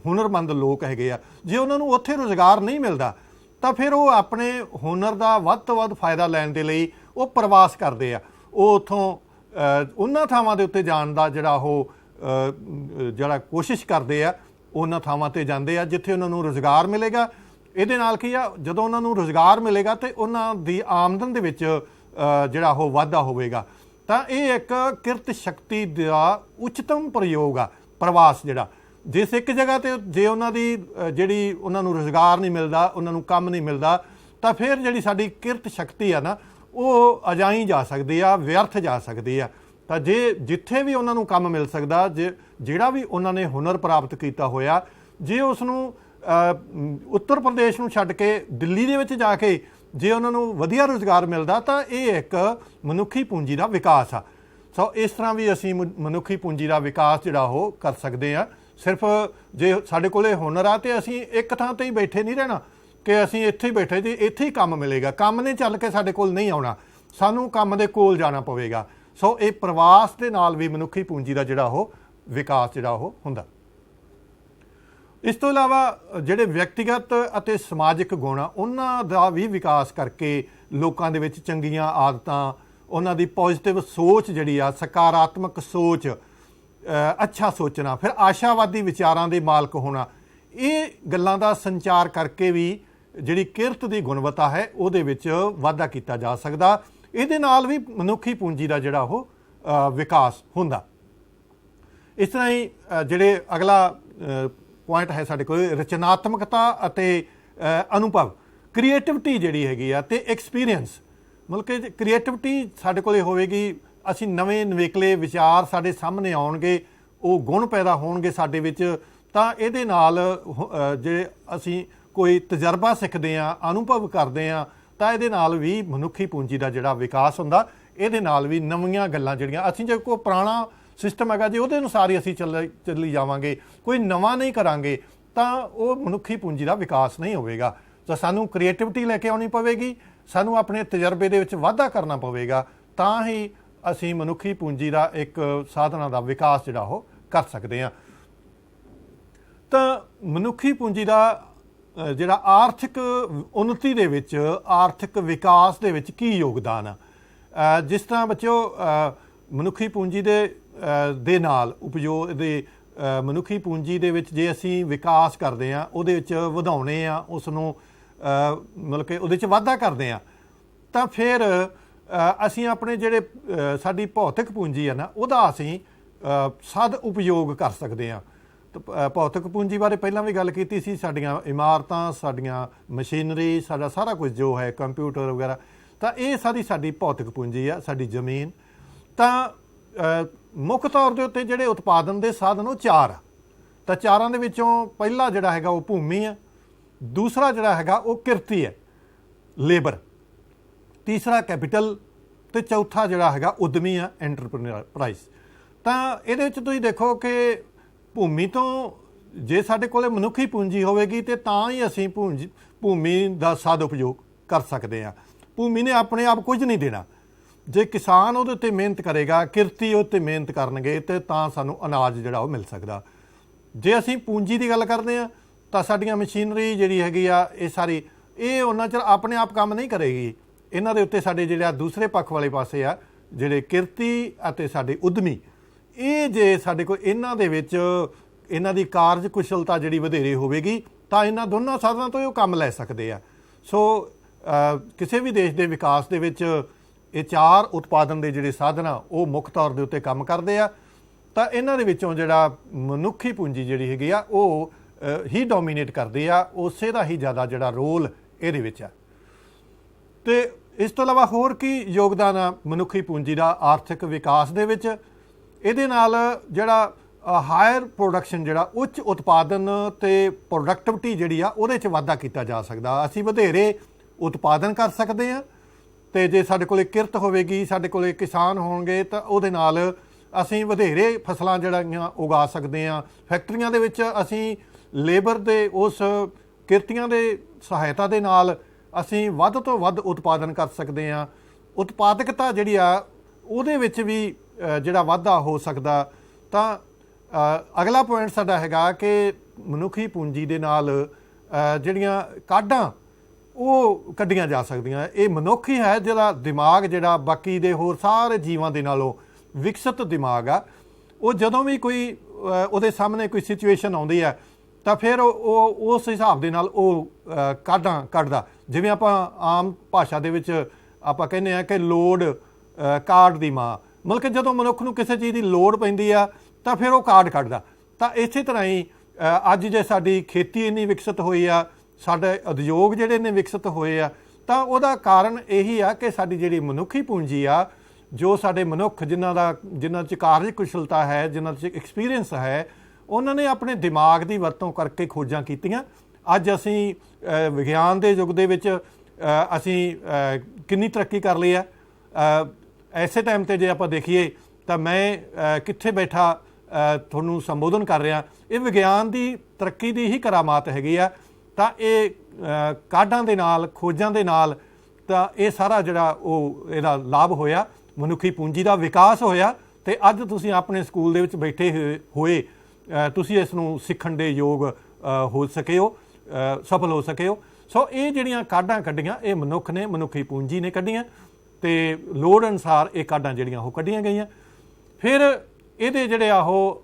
ਹੁਨਰਮੰਦ ਲੋਕ ਹੈਗੇ ਆ, ਜੇ ਉਹਨਾਂ ਨੂੰ ਉੱਥੇ ਰੁਜ਼ਗਾਰ ਨਹੀਂ ਮਿਲਦਾ ਤਾਂ ਫਿਰ ਉਹ ਆਪਣੇ ਹੁਨਰ ਦਾ ਵੱਧ ਤੋਂ ਵੱਧ ਫਾਇਦਾ ਲੈਣ ਦੇ ਲਈ ਉਹ ਪ੍ਰਵਾਸ ਕਰਦੇ ਆ। ਉਹ ਉੱਥੋਂ ਉਹਨਾਂ ਥਾਵਾਂ ਦੇ ਉੱਤੇ ਜਾਣ ਦਾ ਜਿਹੜਾ ਕੋਸ਼ਿਸ਼ ਕਰਦੇ ਆ, ਉਹਨਾਂ ਥਾਵਾਂ 'ਤੇ ਜਾਂਦੇ ਆ ਜਿੱਥੇ ਉਹਨਾਂ ਨੂੰ ਰੁਜ਼ਗਾਰ ਮਿਲੇਗਾ। ਇਹਦੇ ਨਾਲ ਕੀ ਆ, ਜਦੋਂ ਉਹਨਾਂ ਨੂੰ ਰੁਜ਼ਗਾਰ ਮਿਲੇਗਾ ਤੇ ਉਹਨਾਂ ਦੀ ਆਮਦਨ ਦੇ ਵਿੱਚ ਜਿਹੜਾ ਉਹ ਵਾਧਾ ਹੋਵੇਗਾ। ਤਾਂ ਇਹ ਇੱਕ ਕਿਰਤ ਸ਼ਕਤੀ ਦਾ ਉੱਚਤਮ ਪ੍ਰਯੋਗ ਆ ਪ੍ਰਵਾਸ ਜਿਹੜਾ। ਜਿਸ ਇੱਕ ਜਗ੍ਹਾ 'ਤੇ ਜੇ ਉਹਨਾਂ ਦੀ ਜਿਹੜੀ ਉਹਨਾਂ ਨੂੰ ਰੁਜ਼ਗਾਰ ਨਹੀਂ ਮਿਲਦਾ, ਉਹਨਾਂ ਨੂੰ ਕੰਮ ਨਹੀਂ ਮਿਲਦਾ, ਤਾਂ ਫਿਰ ਜਿਹੜੀ ਸਾਡੀ ਕਿਰਤ ਸ਼ਕਤੀ ਆ ਨਾ ਉਹ ਅਜਾਈ ਜਾ ਸਕਦੀ ਆ, ਵਿਅਰਥ ਜਾ ਸਕਦੀ ਆ। ਤਾਂ ਜੇ ਜਿੱਥੇ ਵੀ ਉਹਨਾਂ ਨੂੰ ਕੰਮ ਮਿਲ ਸਕਦਾ, ਜਿਹੜਾ ਵੀ ਉਹਨਾਂ ਨੇ ਹੁਨਰ ਪ੍ਰਾਪਤ ਕੀਤਾ ਹੋਇਆ, ਜੇ ਉਸ ਨੂੰ ਉੱਤਰ ਪ੍ਰਦੇਸ਼ ਨੂੰ ਛੱਡ ਕੇ ਦਿੱਲੀ ਦੇ ਵਿੱਚ ਜਾ ਕੇ ਜੇ ਉਹਨਾਂ ਨੂੰ ਵਧੀਆ ਰੁਜ਼ਗਾਰ ਮਿਲਦਾ, ਤਾਂ ਇਹ ਇੱਕ ਮਨੁੱਖੀ ਪੂੰਜੀ ਦਾ ਵਿਕਾਸ ਆ। ਸੋ ਇਸ ਤਰ੍ਹਾਂ ਵੀ ਅਸੀਂ ਮਨੁੱਖੀ ਪੂੰਜੀ ਦਾ ਵਿਕਾਸ ਜਿਹੜਾ ਉਹ ਕਰ ਸਕਦੇ ਹਾਂ। ਸਿਰਫ ਜੇ ਸਾਡੇ ਕੋਲੇ ਹੁਨਰ ਆ ਤੇ ਅਸੀਂ ਇੱਕ ਥਾਂ 'ਤੇ ਹੀ ਬੈਠੇ ਨਹੀਂ ਰਹਿਣਾ ਕਿ ਅਸੀਂ ਇੱਥੇ ਹੀ ਬੈਠੇ ਜੀ ਇੱਥੇ ਹੀ ਕੰਮ ਮਿਲੇਗਾ। ਕੰਮ ਨੇ ਚੱਲ ਕੇ ਸਾਡੇ ਕੋਲ ਨਹੀਂ ਆਉਣਾ, ਸਾਨੂੰ ਕੰਮ ਦੇ ਕੋਲ ਜਾਣਾ ਪਵੇਗਾ। ਸੋ ਇਹ ਪ੍ਰਵਾਸ ਦੇ ਨਾਲ ਵੀ ਮਨੁੱਖੀ ਪੂੰਜੀ ਦਾ ਜਿਹੜਾ ਉਹ ਵਿਕਾਸ ਜਿਹੜਾ ਉਹ ਹੁੰਦਾ। ਇਸ ਤੋਂ ਇਲਾਵਾ ਜਿਹੜੇ ਵਿਅਕਤੀਗਤ ਅਤੇ ਸਮਾਜਿਕ ਗੁਣ ਆ ਉਹਨਾਂ ਦਾ ਵੀ ਵਿਕਾਸ ਕਰਕੇ ਲੋਕਾਂ ਦੇ ਵਿੱਚ ਚੰਗੀਆਂ ਆਦਤਾਂ, ਉਹਨਾਂ ਦੀ ਪੋਜ਼ਿਟਿਵ ਸੋਚ ਜਿਹੜੀ ਆ, ਸਕਾਰਾਤਮਕ ਸੋਚ, ਅੱਛਾ ਸੋਚਣਾ, ਫਿਰ ਆਸ਼ਾਵਾਦੀ ਵਿਚਾਰਾਂ ਦੇ ਮਾਲਕ ਹੋਣਾ, ਇਹ ਗੱਲਾਂ ਦਾ ਸੰਚਾਰ ਕਰਕੇ ਵੀ ਜਿਹੜੀ ਕਿਰਤ ਦੀ ਗੁਣਵੱਤਾ ਹੈ ਉਹਦੇ ਵਿੱਚ ਵਾਧਾ ਕੀਤਾ ਜਾ ਸਕਦਾ। ਇਹਦੇ ਨਾਲ ਵੀ ਮਨੁੱਖੀ ਪੂੰਜੀ ਦਾ ਜਿਹੜਾ ਉਹ ਵਿਕਾਸ ਹੁੰਦਾ। ਇਸ ਤਰ੍ਹਾਂ ਹੀ ਜਿਹੜੇ ਅਗਲਾ ਪੁਆਇੰਟ ਹੈ ਸਾਡੇ ਕੋਲ ਰਚਨਾਤਮਕਤਾ ਅਤੇ ਅਨੁਭਵ, ਕ੍ਰੀਏਟਿਵਿਟੀ ਜਿਹੜੀ ਹੈਗੀ ਆ ਤੇ ਐਕਸਪੀਰੀਅੰਸ। ਮਤਲਬ ਕਿ ਕ੍ਰੀਏਟਿਵਿਟੀ ਸਾਡੇ ਕੋਲ ਹੋਵੇਗੀ, ਅਸੀਂ ਨਵੇਂ ਨਵੇਕਲੇ ਵਿਚਾਰ ਸਾਡੇ ਸਾਹਮਣੇ ਆਉਣਗੇ, ਉਹ ਗੁਣ ਪੈਦਾ ਹੋਣਗੇ ਸਾਡੇ ਵਿੱਚ। ਤਾਂ ਇਹਦੇ ਨਾਲ ਜੇ ਅਸੀਂ ਕੋਈ ਤਜਰਬਾ ਸਿੱਖਦੇ ਹਾਂ, ਅਨੁਭਵ ਕਰਦੇ ਹਾਂ, ਤਾਂ ਇਹਦੇ ਨਾਲ ਵੀ ਮਨੁੱਖੀ ਪੂੰਜੀ ਦਾ ਜਿਹੜਾ ਵਿਕਾਸ ਹੁੰਦਾ। ਇਹਦੇ ਨਾਲ ਵੀ ਨਵੀਆਂ ਗੱਲਾਂ ਜਿਹੜੀਆਂ ਅਸੀਂ ਜੇ ਕੋਈ ਪੁਰਾਣਾ ਸਿਸਟਮ ਹੈਗਾ ਜੇ ਉਹਦੇ ਅਨੁਸਾਰ ਹੀ ਅਸੀਂ ਚੱਲੀ ਜਾਵਾਂਗੇ, ਕੋਈ ਨਵਾਂ ਨਹੀਂ ਕਰਾਂਗੇ, ਤਾਂ ਉਹ ਮਨੁੱਖੀ ਪੂੰਜੀ ਦਾ ਵਿਕਾਸ ਨਹੀਂ ਹੋਵੇਗਾ। ਤਾਂ ਸਾਨੂੰ ਕ੍ਰੀਏਟਿਵਿਟੀ ਲੈ ਕੇ ਆਉਣੀ ਪਵੇਗੀ, ਸਾਨੂੰ ਆਪਣੇ ਤਜਰਬੇ ਦੇ ਵਿੱਚ ਵਾਧਾ ਕਰਨਾ ਪਵੇਗਾ, ਤਾਂ ਹੀ ਅਸੀਂ ਮਨੁੱਖੀ ਪੂੰਜੀ ਦਾ ਇੱਕ ਸਾਧਨਾਂ ਦਾ ਵਿਕਾਸ ਜਿਹੜਾ ਉਹ ਕਰ ਸਕਦੇ ਹਾਂ। ਤਾਂ ਮਨੁੱਖੀ ਪੂੰਜੀ ਦਾ ਜਿਹੜਾ ਆਰਥਿਕ ਉੱਨਤੀ ਦੇ ਵਿੱਚ, ਆਰਥਿਕ ਵਿਕਾਸ ਦੇ ਵਿੱਚ ਕੀ ਯੋਗਦਾਨ ਆ? ਜਿਸ ਤਰ੍ਹਾਂ ਬੱਚਿਓ ਮਨੁੱਖੀ ਪੂੰਜੀ ਦੇ ਨਾਲ ਉਪਯੋਗ ਦੇ ਮਨੁੱਖੀ ਪੂੰਜੀ ਦੇ ਵਿੱਚ ਜੇ ਅਸੀਂ ਵਿਕਾਸ ਕਰਦੇ ਹਾਂ, ਉਹਦੇ ਵਿੱਚ ਵਧਾਉਣੇ ਆ, ਉਸ ਨੂੰ ਮਤਲਬ ਕਿ ਉਹਦੇ 'ਚ ਵਾਧਾ ਕਰਦੇ ਹਾਂ, ਤਾਂ ਫਿਰ ਅਸੀਂ ਆਪਣੇ ਜਿਹੜੇ ਸਾਡੀ ਭੌਤਿਕ ਪੂੰਜੀ ਆ ਨਾ, ਉਹਦਾ ਅਸੀਂ ਸਦ ਉਪਯੋਗ ਕਰ ਸਕਦੇ ਹਾਂ। ਭੌਤਿਕ ਪੂੰਜੀ ਬਾਰੇ ਪਹਿਲਾਂ ਵੀ ਗੱਲ ਕੀਤੀ ਸੀ, ਸਾਡੀਆਂ ਇਮਾਰਤਾਂ, ਸਾਡੀਆਂ ਮਸ਼ੀਨਰੀ, ਸਾਡਾ ਸਾਰਾ ਕੁਝ ਜੋ ਹੈ ਕੰਪਿਊਟਰ ਵਗੈਰਾ, ਤਾਂ ਇਹ ਸਾਡੀ ਭੌਤਿਕ ਪੂੰਜੀ ਆ, ਸਾਡੀ ਜ਼ਮੀਨ। ਤਾਂ ਮੁੱਖ ਤੌਰ ਦੇ ਉੱਤੇ ਜਿਹੜੇ ਉਤਪਾਦਨ ਦੇ ਸਾਧਨ ਉਹ 4 ਆ। ਤਾਂ 4ਾਂ ਦੇ ਵਿੱਚੋਂ ਪਹਿਲਾ ਜਿਹੜਾ ਹੈਗਾ ਉਹ ਭੂਮੀ ਆ, ਦੂਸਰਾ ਜਿਹੜਾ ਹੈਗਾ ਉਹ ਕਿਰਤੀ ਹੈ, ਲੇਬਰ, ਤੀਸਰਾ ਕੈਪੀਟਲ, ਤੇ ਚੌਥਾ ਜਿਹੜਾ ਹੈਗਾ ਉਦਮੀ ਆ, ਐਂਟਰਪ੍ਰੀਨਿਓਰਾਈਜ਼। ਤਾਂ ਇਹਦੇ ਵਿੱਚ ਤੁਸੀਂ ਦੇਖੋ ਕਿ ਭੂਮੀ ਤੋਂ ਜੇ ਸਾਡੇ ਕੋਲ ਮਨੁੱਖੀ ਪੂੰਜੀ ਹੋਵੇਗੀ ਤੇ ਤਾਂ ਹੀ ਅਸੀਂ ਭੂਮੀ ਦਾ ਸਦ ਉਪਯੋਗ ਕਰ ਸਕਦੇ ਹਾਂ। ਭੂਮੀ ਨੇ ਆਪਣੇ ਆਪ ਕੁਝ ਨਹੀਂ ਦੇਣਾ। ਜੇ ਕਿਸਾਨ ਉਹਦੇ ਉੱਤੇ ਮਿਹਨਤ ਕਰੇਗਾ, ਕਿਰਤੀ ਉਹਦੇ 'ਤੇ ਮਿਹਨਤ ਕਰਨਗੇ, ਤੇ ਤਾਂ ਸਾਨੂੰ ਅਨਾਜ ਜਿਹੜਾ ਉਹ ਮਿਲ ਸਕਦਾ। ਜੇ ਅਸੀਂ ਪੂੰਜੀ ਦੀ ਗੱਲ ਕਰਦੇ ਹਾਂ ਤਾਂ ਸਾਡੀਆਂ ਮਸ਼ੀਨਰੀ ਜਿਹੜੀ ਹੈਗੀ ਆ, ਇਹ ਸਾਰੀ ਇਹ ਉਹਨਾਂ ਚਿਰ ਆਪਣੇ ਆਪ ਕੰਮ ਨਹੀਂ ਕਰੇਗੀ। ਇਹਨਾਂ ਦੇ ਉੱਤੇ ਸਾਡੇ ਜਿਹੜਾ ਦੂਸਰੇ ਪੱਖ ਵਾਲੇ ਪਾਸੇ ਆ, ਜਿਹੜੇ ਕਿਰਤੀ ਅਤੇ ਸਾਡੇ ਉਦਮੀ, ਇਹ ਜੇ ਸਾਡੇ ਕੋਲ ਇਹਨਾਂ ਦੇ ਵਿੱਚ ਇਹਨਾਂ ਦੀ ਕਾਰਜ ਕੁਸ਼ਲਤਾ ਜਿਹੜੀ ਵਧੇਰੇ ਹੋਵੇਗੀ ਤਾਂ ਇਹਨਾਂ ਦੋਨਾਂ ਸਾਧਨਾਂ ਤੋਂ ਉਹ ਕੰਮ ਲੈ ਸਕਦੇ ਆ। ਸੋ ਕਿਸੇ ਵੀ ਦੇਸ਼ ਦੇ ਵਿਕਾਸ ਦੇ ਵਿੱਚ ਇਹ 4 ਉਤਪਾਦਨ ਦੇ ਜਿਹੜੇ ਸਾਧਨ ਆ ਉਹ ਮੁੱਖ ਤੌਰ ਦੇ ਉੱਤੇ ਕੰਮ ਕਰਦੇ ਆ। ਤਾਂ ਇਹਨਾਂ ਦੇ ਵਿੱਚੋਂ ਜਿਹੜਾ ਮਨੁੱਖੀ ਪੂੰਜੀ ਜਿਹੜੀ ਹੈਗੀ ਆ ਉਹ ਹੀ ਡੋਮੀਨੇਟ ਕਰਦੀ ਆ, ਉਸੇ ਦਾ ਹੀ ਜ਼ਿਆਦਾ ਜਿਹੜਾ ਰੋਲ ਇਹਦੇ ਵਿੱਚ ਆ। ਤੇ ਇਸ ਤੋਂ ਇਲਾਵਾ ਹੋਰ ਕੀ ਯੋਗਦਾਨ ਆ ਮਨੁੱਖੀ ਪੂੰਜੀ ਦਾ ਆਰਥਿਕ ਵਿਕਾਸ ਦੇ ਵਿੱਚ? ਇਹਦੇ ਨਾਲ ਜਿਹੜਾ ਹਾਇਰ ਪ੍ਰੋਡਕਸ਼ਨ, ਜਿਹੜਾ ਉੱਚ ਉਤਪਾਦਨ ਤੇ ਪ੍ਰੋਡਕਟਿਵਿਟੀ ਜਿਹੜੀ ਆ ਉਹਦੇ 'ਚ ਵਾਧਾ ਕੀਤਾ ਜਾ ਸਕਦਾ। ਅਸੀਂ ਵਧੇਰੇ ਉਤਪਾਦਨ ਕਰ ਸਕਦੇ ਹਾਂ, ਤੇ ਜੇ ਸਾਡੇ ਕੋਲ ਕਿਰਤ ਹੋਵੇਗੀ, ਸਾਡੇ ਕੋਲ ਕਿਸਾਨ ਹੋਣਗੇ, ਤਾਂ ਉਹਦੇ ਨਾਲ ਅਸੀਂ ਵਧੇਰੇ ਫਸਲਾਂ ਜਿਹੜੀਆਂ ਉਗਾ ਸਕਦੇ ਹਾਂ। ਫੈਕਟਰੀਆਂ ਦੇ ਵਿੱਚ ਅਸੀਂ ਲੇਬਰ ਦੇ ਉਸ ਕਿਰਤੀਆਂ ਦੇ ਸਹਾਇਤਾ ਦੇ ਨਾਲ ਅਸੀਂ ਵੱਧ ਤੋਂ ਵੱਧ ਉਤਪਾਦਨ ਕਰ ਸਕਦੇ ਹਾਂ। ਉਤਪਾਦਕਤਾ ਜਿਹੜੀ ਆ ਉਹਦੇ ਵਿੱਚ ਵੀ ਜਿਹੜਾ ਵਾਧਾ ਹੋ ਸਕਦਾ। ਤਾਂ ਅਗਲਾ ਪੁਆਇੰਟ ਸਾਡਾ ਹੈਗਾ ਕਿ ਮਨੁੱਖੀ ਪੂੰਜੀ ਦੇ ਨਾਲ ਜਿਹੜੀਆਂ ਕਾਢਾਂ ਉਹ ਕੱਢੀਆਂ ਜਾ ਸਕਦੀਆਂ। ਇਹ ਮਨੁੱਖ ਹੀ ਹੈ ਜਿਹੜਾ ਦਿਮਾਗ, ਜਿਹੜਾ ਬਾਕੀ ਦੇ ਹੋਰ ਸਾਰੇ ਜੀਵਾਂ ਦੇ ਨਾਲੋਂ ਵਿਕਸਿਤ ਦਿਮਾਗ ਆ। ਉਹ ਜਦੋਂ ਵੀ ਕੋਈ ਉਹਦੇ ਸਾਹਮਣੇ ਕੋਈ ਸਿਚੁਏਸ਼ਨ ਆਉਂਦੀ ਹੈ ਤਾਂ ਫਿਰ ਉਹ ਉਸ ਹਿਸਾਬ ਦੇ ਨਾਲ ਉਹ ਕਾਢਾਂ ਕੱਢਦਾ। ਜਿਵੇਂ ਆਪਾਂ ਆਮ ਭਾਸ਼ਾ ਦੇ ਵਿੱਚ ਆਪਾਂ ਕਹਿੰਦੇ ਹਾਂ ਕਿ ਲੋੜ ਕਾਢ ਦੀ ਮਾਂ, ਮਤਲਬ ਕਿ ਜਦੋਂ ਮਨੁੱਖ ਨੂੰ ਕਿਸੇ ਚੀਜ਼ ਦੀ ਲੋੜ ਪੈਂਦੀ ਆ ਤਾਂ ਫਿਰ ਉਹ ਕਾਢ ਕੱਢਦਾ। ਤਾਂ ਇਸੇ ਤਰ੍ਹਾਂ ਹੀ ਅੱਜ ਜੇ ਸਾਡੀ ਖੇਤੀ ਇੰਨੀ ਵਿਕਸਿਤ ਹੋਈ ਆ, ਸਾਡੇ ਉਦਯੋਗ ਜਿਹੜੇ ਨੇ ਵਿਕਸਿਤ ਹੋਏ ਆ, ਤਾਂ ਉਹਦਾ ਕਾਰਨ ਇਹੀ ਆ ਕਿ ਸਾਡੀ ਜਿਹੜੀ ਮਨੁੱਖੀ ਪੂੰਜੀ ਆ, ਜੋ ਸਾਡੇ ਮਨੁੱਖ ਜਿਨ੍ਹਾਂ 'ਚ ਕਾਰਜ ਕੁਸ਼ਲਤਾ ਹੈ, ਜਿਨ੍ਹਾਂ 'ਚ ਐਕਸਪੀਰੀਅੰਸ ਹੈ, ਉਹਨਾਂ ਨੇ ਆਪਣੇ ਦਿਮਾਗ ਦੀ ਵਰਤੋਂ ਕਰਕੇ ਖੋਜਾਂ ਕੀਤੀਆਂ। ਅੱਜ ਅਸੀਂ ਵਿਗਿਆਨ ਦੇ ਯੁੱਗ ਦੇ ਵਿੱਚ ਅਸੀਂ ਕਿੰਨੀ ਤਰੱਕੀ ਕਰ ਲਈ ਆ। ਐਸੇ ਟਾਈਮ 'ਤੇ ਜੇ ਆਪਾਂ ਦੇਖੀਏ ਤਾਂ ਮੈਂ ਕਿੱਥੇ ਬੈਠਾ ਤੁਹਾਨੂੰ ਸੰਬੋਧਨ ਕਰ ਰਿਹਾ, ਇਹ ਵਿਗਿਆਨ ਦੀ ਤਰੱਕੀ ਦੀ ਹੀ ਕਰਾਮਾਤ ਹੈਗੀ ਆ। ਤਾਂ ਇਹ ਕਾਢਾਂ ਦੇ ਨਾਲ, ਖੋਜਾਂ ਦੇ ਨਾਲ, ਤਾਂ ਇਹ ਸਾਰਾ ਜਿਹੜਾ ਉਹ ਇਹਦਾ ਲਾਭ ਹੋਇਆ, ਮਨੁੱਖੀ ਪੂੰਜੀ ਦਾ ਵਿਕਾਸ ਹੋਇਆ। ਤੇ ਅੱਜ ਤੁਸੀਂ ਆਪਣੇ ਸਕੂਲ ਦੇ ਵਿੱਚ ਬੈਠੇ ਹੋਏ ਤੁਸੀਂ ਇਸ ਨੂੰ ਸਿੱਖਣ ਦੇ ਯੋਗ ਹੋ ਸਕੇ ਹੋ, ਸਫਲ ਹੋ ਸਕੇ ਹੋ। ਸੋ ਇਹ ਜਿਹੜੀਆਂ ਕਾਢਾਂ ਕੱਢੀਆਂ ਇਹ ਮਨੁੱਖ ਨੇ, ਮਨੁੱਖੀ ਪੂੰਜੀ ਨੇ ਕੱਢੀਆਂ, ਤੇ ਲੋੜ ਅਨੁਸਾਰ ਇਹ ਕਾਢਾਂ ਜਿਹੜੀਆਂ ਉਹ ਕੱਢੀਆਂ ਗਈਆਂ। ਫਿਰ ਇਹਦੇ ਜਿਹੜੇ ਆ ਉਹ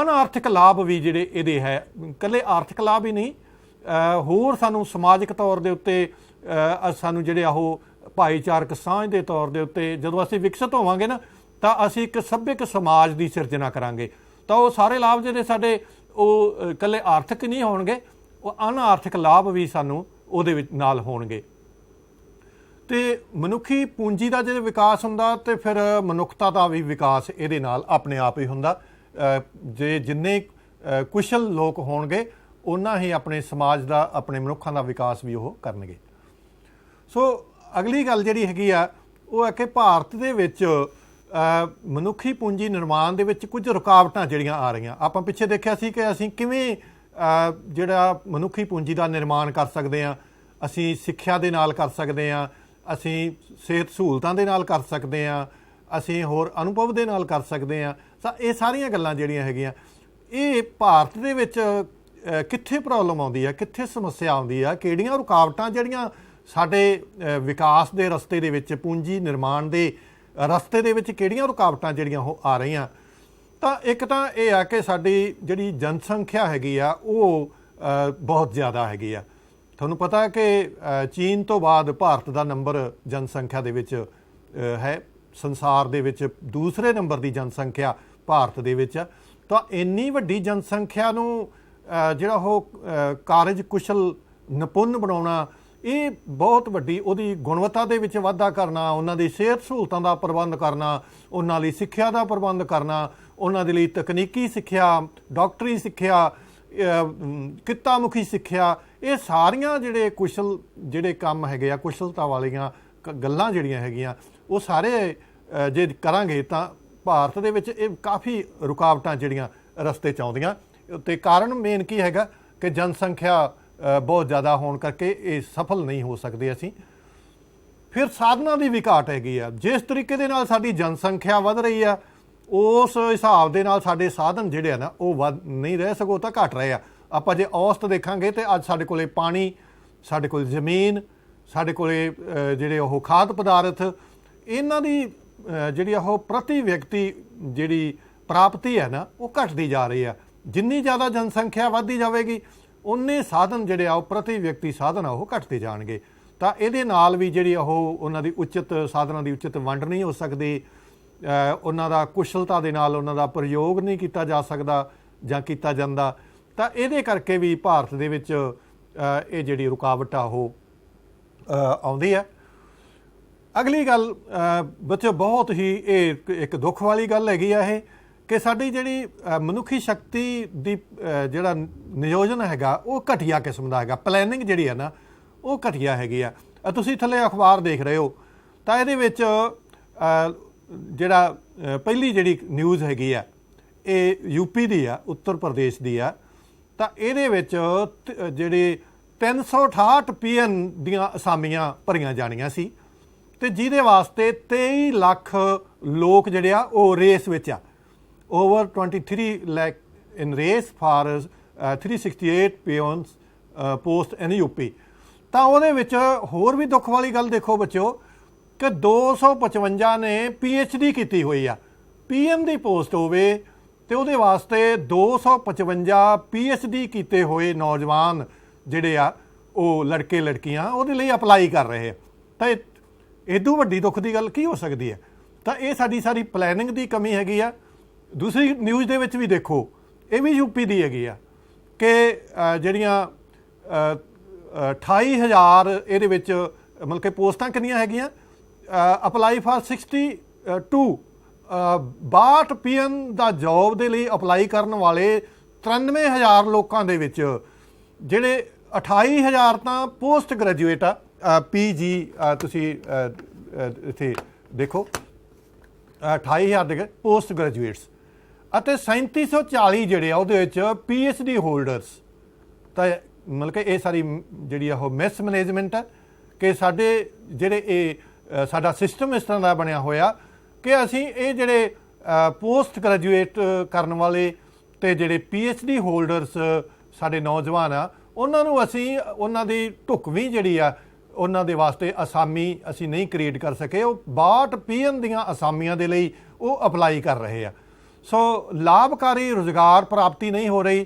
ਅਨਾਰਥਿਕ ਲਾਭ ਵੀ ਜਿਹੜੇ ਇਹਦੇ ਹੈ, ਇਕੱਲੇ ਆਰਥਿਕ ਲਾਭ ਹੀ ਨਹੀਂ, ਹੋਰ ਸਾਨੂੰ ਸਮਾਜਿਕ ਤੌਰ ਦੇ ਉੱਤੇ ਸਾਨੂੰ ਜਿਹੜੇ ਉਹ ਭਾਈਚਾਰਕ ਸਾਂਝ ਦੇ ਤੌਰ ਦੇ ਉੱਤੇ ਜਦੋਂ ਅਸੀਂ ਵਿਕਸਿਤ ਹੋਵਾਂਗੇ ਨਾ, ਤਾਂ ਅਸੀਂ ਇੱਕ ਸੱਭਿਅਕ ਸਮਾਜ ਦੀ ਸਿਰਜਣਾ ਕਰਾਂਗੇ। ਤਾਂ ਉਹ ਸਾਰੇ ਲਾਭ ਜਿਹੜੇ ਸਾਡੇ ਉਹ ਇਕੱਲੇ ਆਰਥਿਕ ਨਹੀਂ ਹੋਣਗੇ, ਉਹ ਅਨਾਰਥਿਕ ਲਾਭ ਵੀ ਸਾਨੂੰ ਉਹਦੇ ਵਿੱਚ ਨਾਲ ਹੋਣਗੇ। ਤੇ ਮਨੁੱਖੀ ਪੂੰਜੀ ਦਾ ਜੇ ਵਿਕਾਸ ਹੁੰਦਾ ਤੇ ਫਿਰ ਮਨੁੱਖਤਾ ਦਾ ਵੀ ਵਿਕਾਸ ਇਹਦੇ ਨਾਲ ਆਪਣੇ ਆਪ ਹੀ ਹੁੰਦਾ। ਜੇ ਜਿੰਨੇ ਕੁਸ਼ਲ ਲੋਕ ਹੋਣਗੇ ਉਹਨਾਂ ਹੀ ਆਪਣੇ ਸਮਾਜ ਦਾ, ਆਪਣੇ ਮਨੁੱਖਾਂ ਦਾ ਵਿਕਾਸ ਵੀ ਉਹ ਕਰਨਗੇ। ਸੋ ਅਗਲੀ ਗੱਲ ਜਿਹੜੀ ਹੈਗੀ ਆ ਉਹ ਹੈ ਕਿ ਭਾਰਤ ਦੇ ਵਿੱਚ ਮਨੁੱਖੀ ਪੂੰਜੀ ਨਿਰਮਾਣ ਦੇ ਵਿੱਚ ਕੁਝ ਰੁਕਾਵਟਾਂ ਜਿਹੜੀਆਂ ਆ ਰਹੀਆਂ। ਆਪਾਂ ਪਿੱਛੇ ਦੇਖਿਆ ਸੀ ਕਿ ਅਸੀਂ ਕਿਵੇਂ ਜਿਹੜਾ ਮਨੁੱਖੀ ਪੂੰਜੀ ਦਾ ਨਿਰਮਾਣ ਕਰ ਸਕਦੇ ਹਾਂ। ਅਸੀਂ ਸਿੱਖਿਆ ਦੇ ਨਾਲ ਕਰ ਸਕਦੇ ਹਾਂ, ਅਸੀਂ ਸਿਹਤ ਸਹੂਲਤਾਂ ਦੇ ਨਾਲ ਕਰ ਸਕਦੇ ਹਾਂ, ਅਸੀਂ ਹੋਰ ਅਨੁਭਵ ਦੇ ਨਾਲ ਕਰ ਸਕਦੇ ਹਾਂ। ਤਾਂ ਇਹ ਸਾਰੀਆਂ ਗੱਲਾਂ ਜਿਹੜੀਆਂ ਹੈਗੀਆਂ, ਇਹ ਭਾਰਤ ਦੇ ਵਿੱਚ ਕਿੱਥੇ ਪ੍ਰੋਬਲਮ ਆਉਂਦੀ ਆ, ਕਿੱਥੇ ਸਮੱਸਿਆ ਆਉਂਦੀ ਆ, ਕਿਹੜੀਆਂ ਰੁਕਾਵਟਾਂ ਜਿਹੜੀਆਂ ਸਾਡੇ ਵਿਕਾਸ ਦੇ ਰਸਤੇ ਦੇ ਵਿੱਚ, ਪੂੰਜੀ ਨਿਰਮਾਣ ਦੇ ਰਸਤੇ ਦੇ ਵਿੱਚ ਕਿਹੜੀਆਂ ਰੁਕਾਵਟਾਂ ਜਿਹੜੀਆਂ ਉਹ ਆ ਰਹੀਆਂ। ਤਾਂ ਇੱਕ ਤਾਂ ਇਹ ਆ ਕਿ ਸਾਡੀ ਜਿਹੜੀ ਜਨਸੰਖਿਆ ਹੈਗੀ ਆ ਉਹ ਬਹੁਤ ਜ਼ਿਆਦਾ ਹੈਗੀ ਆ। ਤੁਹਾਨੂੰ ਪਤਾ ਕਿ ਚੀਨ ਤੋਂ ਬਾਅਦ ਭਾਰਤ ਦਾ ਨੰਬਰ ਜਨਸੰਖਿਆ ਦੇ ਵਿੱਚ ਹੈ, ਸੰਸਾਰ ਦੇ ਵਿੱਚ ਦੂਸਰੇ ਨੰਬਰ ਦੀ ਜਨਸੰਖਿਆ ਭਾਰਤ ਦੇ ਵਿੱਚ ਆ। ਤਾਂ ਇੰਨੀ ਵੱਡੀ ਜਨਸੰਖਿਆ ਨੂੰ ਜਿਹੜਾ ਉਹ ਕਾਰਜ ਕੁਸ਼ਲ ਨਿਪੁੰਨ ਬਣਾਉਣਾ, ਇਹ ਬਹੁਤ ਵੱਡੀ ਉਹਦੀ ਗੁਣਵੱਤਾ ਦੇ ਵਿੱਚ ਵਾਧਾ ਕਰਨਾ, ਉਹਨਾਂ ਦੀ ਸਿਹਤ ਸਹੂਲਤਾਂ ਦਾ ਪ੍ਰਬੰਧ ਕਰਨਾ, ਉਹਨਾਂ ਲਈ ਸਿੱਖਿਆ ਦਾ ਪ੍ਰਬੰਧ ਕਰਨਾ, ਉਹਨਾਂ ਦੇ ਲਈ ਤਕਨੀਕੀ ਸਿੱਖਿਆ, ਡਾਕਟਰੀ ਸਿੱਖਿਆ, ਕਿੱਤਾ ਮੁਖੀ ਸਿੱਖਿਆ, ਇਹ ਸਾਰੀਆਂ ਜਿਹੜੇ ਕੁਸ਼ਲ ਜਿਹੜੇ ਕੰਮ ਹੈਗੇ ਆ, ਕੁਸ਼ਲਤਾ ਵਾਲੀਆਂ ਗੱਲਾਂ ਜਿਹੜੀਆਂ ਹੈਗੀਆਂ, ਉਹ ਸਾਰੇ ਜੇ ਕਰਾਂਗੇ ਤਾਂ ਭਾਰਤ ਦੇ ਵਿੱਚ ਇਹ ਕਾਫੀ ਰੁਕਾਵਟਾਂ ਜਿਹੜੀਆਂ ਰਸਤੇ 'ਚ ਆਉਂਦੀਆਂ। ਅਤੇ ਕਾਰਨ ਮੇਨ ਕੀ ਹੈਗਾ ਕਿ ਜਨਸੰਖਿਆ ਬਹੁਤ ਜ਼ਿਆਦਾ ਹੋਣ ਕਰਕੇ ਇਹ ਸਫਲ ਨਹੀਂ ਹੋ ਸਕਦੇ ਅਸੀਂ। ਫਿਰ ਸਾਧਨਾਂ ਦੀ ਵੀ ਘਾਟ ਹੈਗੀ ਆ। ਜਿਸ ਤਰੀਕੇ ਦੇ ਨਾਲ ਸਾਡੀ ਜਨਸੰਖਿਆ ਵੱਧ ਰਹੀ ਆ, ਉਸ ਹਿਸਾਬ ਦੇ ਨਾਲ ਸਾਡੇ ਸਾਧਨ ਜਿਹੜੇ ਆ ਨਾ ਉਹ ਵੱਧ ਨਹੀਂ ਰਹੇ, ਸਗੋਂ ਤਾਂ ਘਟ ਰਹੇ ਆ। ਆਪਾਂ ਜੇ ਔਸਤ ਦੇਖਾਂਗੇ ਤਾਂ ਅੱਜ ਸਾਡੇ ਕੋਲੇ ਪਾਣੀ, ਸਾਡੇ ਕੋਲ ਜ਼ਮੀਨ, ਸਾਡੇ ਕੋਲੇ ਜਿਹੜੇ ਉਹ ਖਾਦ ਪਦਾਰਥ, ਇਹਨਾਂ ਦੀ ਜਿਹੜੀ ਉਹ ਪ੍ਰਤੀ ਵਿਅਕਤੀ ਜਿਹੜੀ ਪ੍ਰਾਪਤੀ ਹੈ ਨਾ ਉਹ ਘਟਦੀ ਜਾ ਰਹੀ ਆ। ਜਿੰਨੀ ਜ਼ਿਆਦਾ ਜਨਸੰਖਿਆ ਵੱਧਦੀ ਜਾਵੇਗੀ ਉਨੇ ਸਾਧਨ ਜਿਹੜੇ ਆ ਉਹ ਪ੍ਰਤੀ ਵਿਅਕਤੀ ਸਾਧਨ ਆ ਉਹ ਘਟਦੇ ਜਾਣਗੇ। ਤਾਂ ਇਹਦੇ ਨਾਲ ਵੀ ਜਿਹੜੀ ਉਹ ਉਹਨਾਂ ਦੀ ਉਚਿਤ ਸਾਧਨਾਂ ਦੀ ਉਚਿਤ ਵੰਡ ਨਹੀਂ ਹੋ ਸਕਦੀ, ਉਹਨਾਂ ਦਾ ਕੁਸ਼ਲਤਾ ਦੇ ਨਾਲ ਉਹਨਾਂ ਦਾ ਪ੍ਰਯੋਗ ਨਹੀਂ ਕੀਤਾ ਜਾ ਸਕਦਾ ਜਾਂ ਕੀਤਾ ਜਾਂਦਾ। ਤਾਂ ਇਹਦੇ ਕਰਕੇ ਵੀ ਭਾਰਤ ਦੇ ਵਿੱਚ ਇਹ ਜਿਹੜੀ ਰੁਕਾਵਟ ਆ ਉਹ ਆਉਂਦੀ ਹੈ। ਅਗਲੀ ਗੱਲ ਬੱਚੋ ਬਹੁਤ ਹੀ ਇਹ ਇੱਕ ਦੁੱਖ ਵਾਲੀ ਗੱਲ ਹੈਗੀ ਆ ਇਹ ਕਿ ਸਾਡੀ ਜਿਹੜੀ ਮਨੁੱਖੀ ਸ਼ਕਤੀ ਦੀ ਜਿਹੜਾ ਨਿਯੋਜਨ ਹੈਗਾ ਉਹ ਘਟੀਆ ਕਿਸਮ ਦਾ ਹੈਗਾ। ਪਲੈਨਿੰਗ ਜਿਹੜੀ ਹੈ ਨਾ ਉਹ ਘਟੀਆ ਹੈਗੀ ਆ। ਤੁਸੀਂ ਥੱਲੇ ਅਖਬਾਰ ਦੇਖ ਰਹੇ ਹੋ ਤਾਂ ਇਹਦੇ ਵਿੱਚ ਜਿਹੜਾ ਪਹਿਲੀ ਜਿਹੜੀ ਨਿਊਜ਼ ਹੈਗੀ ਆ ਇਹ ਯੂਪੀ ਦੀ ਆ, ਉੱਤਰ ਪ੍ਰਦੇਸ਼ ਦੀ ਆ। ਤਾਂ ਇਹਦੇ ਵਿੱਚ ਜਿਹੜੇ 368 PN ਦੀਆਂ ਅਸਾਮੀਆਂ ਭਰੀਆਂ ਜਾਣੀਆਂ ਸੀ ਤੇ ਜਿਹਦੇ ਵਾਸਤੇ 23 ਲੱਖ ਲੋਕ ਜਿਹੜੇ ਆ ਉਹ ਰੇਸ ਵਿੱਚ ਆ। Over 23 lakh in race for 368 PONs post in UP. ਤਾਂ ਉਹਦੇ ਵਿੱਚ ਹੋਰ ਵੀ ਦੁੱਖ ਵਾਲੀ ਗੱਲ ਦੇਖੋ ਬੱਚਿਓ ਕਿ 255 ਨੇ PhD ਕੀਤੀ ਹੋਈ ਆ। PM ਦੀ ਪੋਸਟ ਹੋਵੇ ਤੇ ਉਹਦੇ ਵਾਸਤੇ 255 PhD ਕੀਤੇ ਹੋਏ ਨੌਜਵਾਨ ਜਿਹੜੇ ਆ ਉਹ ਲੜਕੇ ਲੜਕੀਆਂ ਉਹਦੇ ਲਈ ਅਪਲਾਈ ਕਰ ਰਹੇ ਆ। ਤਾਂ ਇਦੋਂ ਵੱਡੀ ਦੁੱਖ ਦੀ ਗੱਲ ਕੀ ਹੋ ਸਕਦੀ ਹੈ। ਤਾਂ ਇਹ ਸਾਡੀ ਸਾਰੀ ਪਲੈਨਿੰਗ ਦੀ ਕਮੀ ਹੈਗੀ ਆ। ਦੂਸਰੀ ਨਿਊਜ਼ ਦੇ ਵਿੱਚ ਵੀ ਦੇਖੋ, ਇਹ ਵੀ ਯੂਪੀ ਦੀ ਹੈਗੀ ਆ ਕਿ ਜਿਹੜੀਆਂ 28,000 ਇਹਦੇ ਵਿੱਚ ਮਤਲਬ ਕਿ ਪੋਸਟਾਂ ਕਿੰਨੀਆਂ ਹੈਗੀਆਂ, apply for 62 PN the job ਦੇ ਲਈ ਅਪਲਾਈ ਕਰਨ ਵਾਲੇ 93,000 ਲੋਕਾਂ ਦੇ ਵਿੱਚ ਜਿਹੜੇ 28,000 ਤਾਂ ਪੋਸਟ ਗ੍ਰੈਜੂਏਟ ਆ, PG ਤੁਸੀਂ ਇੱਥੇ ਦੇਖੋ 28,000 ਦੇ ਪੋਸਟ ਗ੍ਰੈਜੂਏਟਸ ਅਤੇ 3740 ਜਿਹੜੇ ਆ ਉਹਦੇ ਵਿੱਚ PhD ਹੋਲਡਰਸ। ਤਾਂ ਮਤਲਬ ਕਿ ਇਹ ਸਾਰੀ ਜਿਹੜੀ ਆ ਉਹ ਮਿਸ ਮੈਨੇਜਮੈਂਟ ਹੈ ਕਿ ਸਾਡੇ ਜਿਹੜੇ ਇਹ ਸਾਡਾ ਸਿਸਟਮ ਇਸ ਤਰ੍ਹਾਂ ਦਾ ਬਣਿਆ ਹੋਇਆ ਕਿ ਅਸੀਂ ਇਹ ਜਿਹੜੇ ਪੋਸਟ ਗ੍ਰੈਜੂਏਟ ਕਰਨ ਵਾਲੇ ਅਤੇ ਜਿਹੜੇ PhD ਹੋਲਡਰਸ ਸਾਡੇ ਨੌਜਵਾਨ ਆ ਉਹਨਾਂ ਨੂੰ ਅਸੀਂ ਉਹਨਾਂ ਦੀ ਢੁਕਵੀਂ ਜਿਹੜੀ ਆ ਉਹਨਾਂ ਦੇ ਵਾਸਤੇ ਅਸਾਮੀ ਅਸੀਂ ਨਹੀਂ ਕ੍ਰੀਏਟ ਕਰ ਸਕੇ। ਉਹ 62 PN ਦੀਆਂ ਅਸਾਮੀਆਂ ਦੇ ਲਈ ਉਹ ਅਪਲਾਈ ਕਰ ਰਹੇ ਆ। ਸੋ ਲਾਭਕਾਰੀ ਰੁਜ਼ਗਾਰ ਪ੍ਰਾਪਤੀ ਨਹੀਂ ਹੋ ਰਹੀ।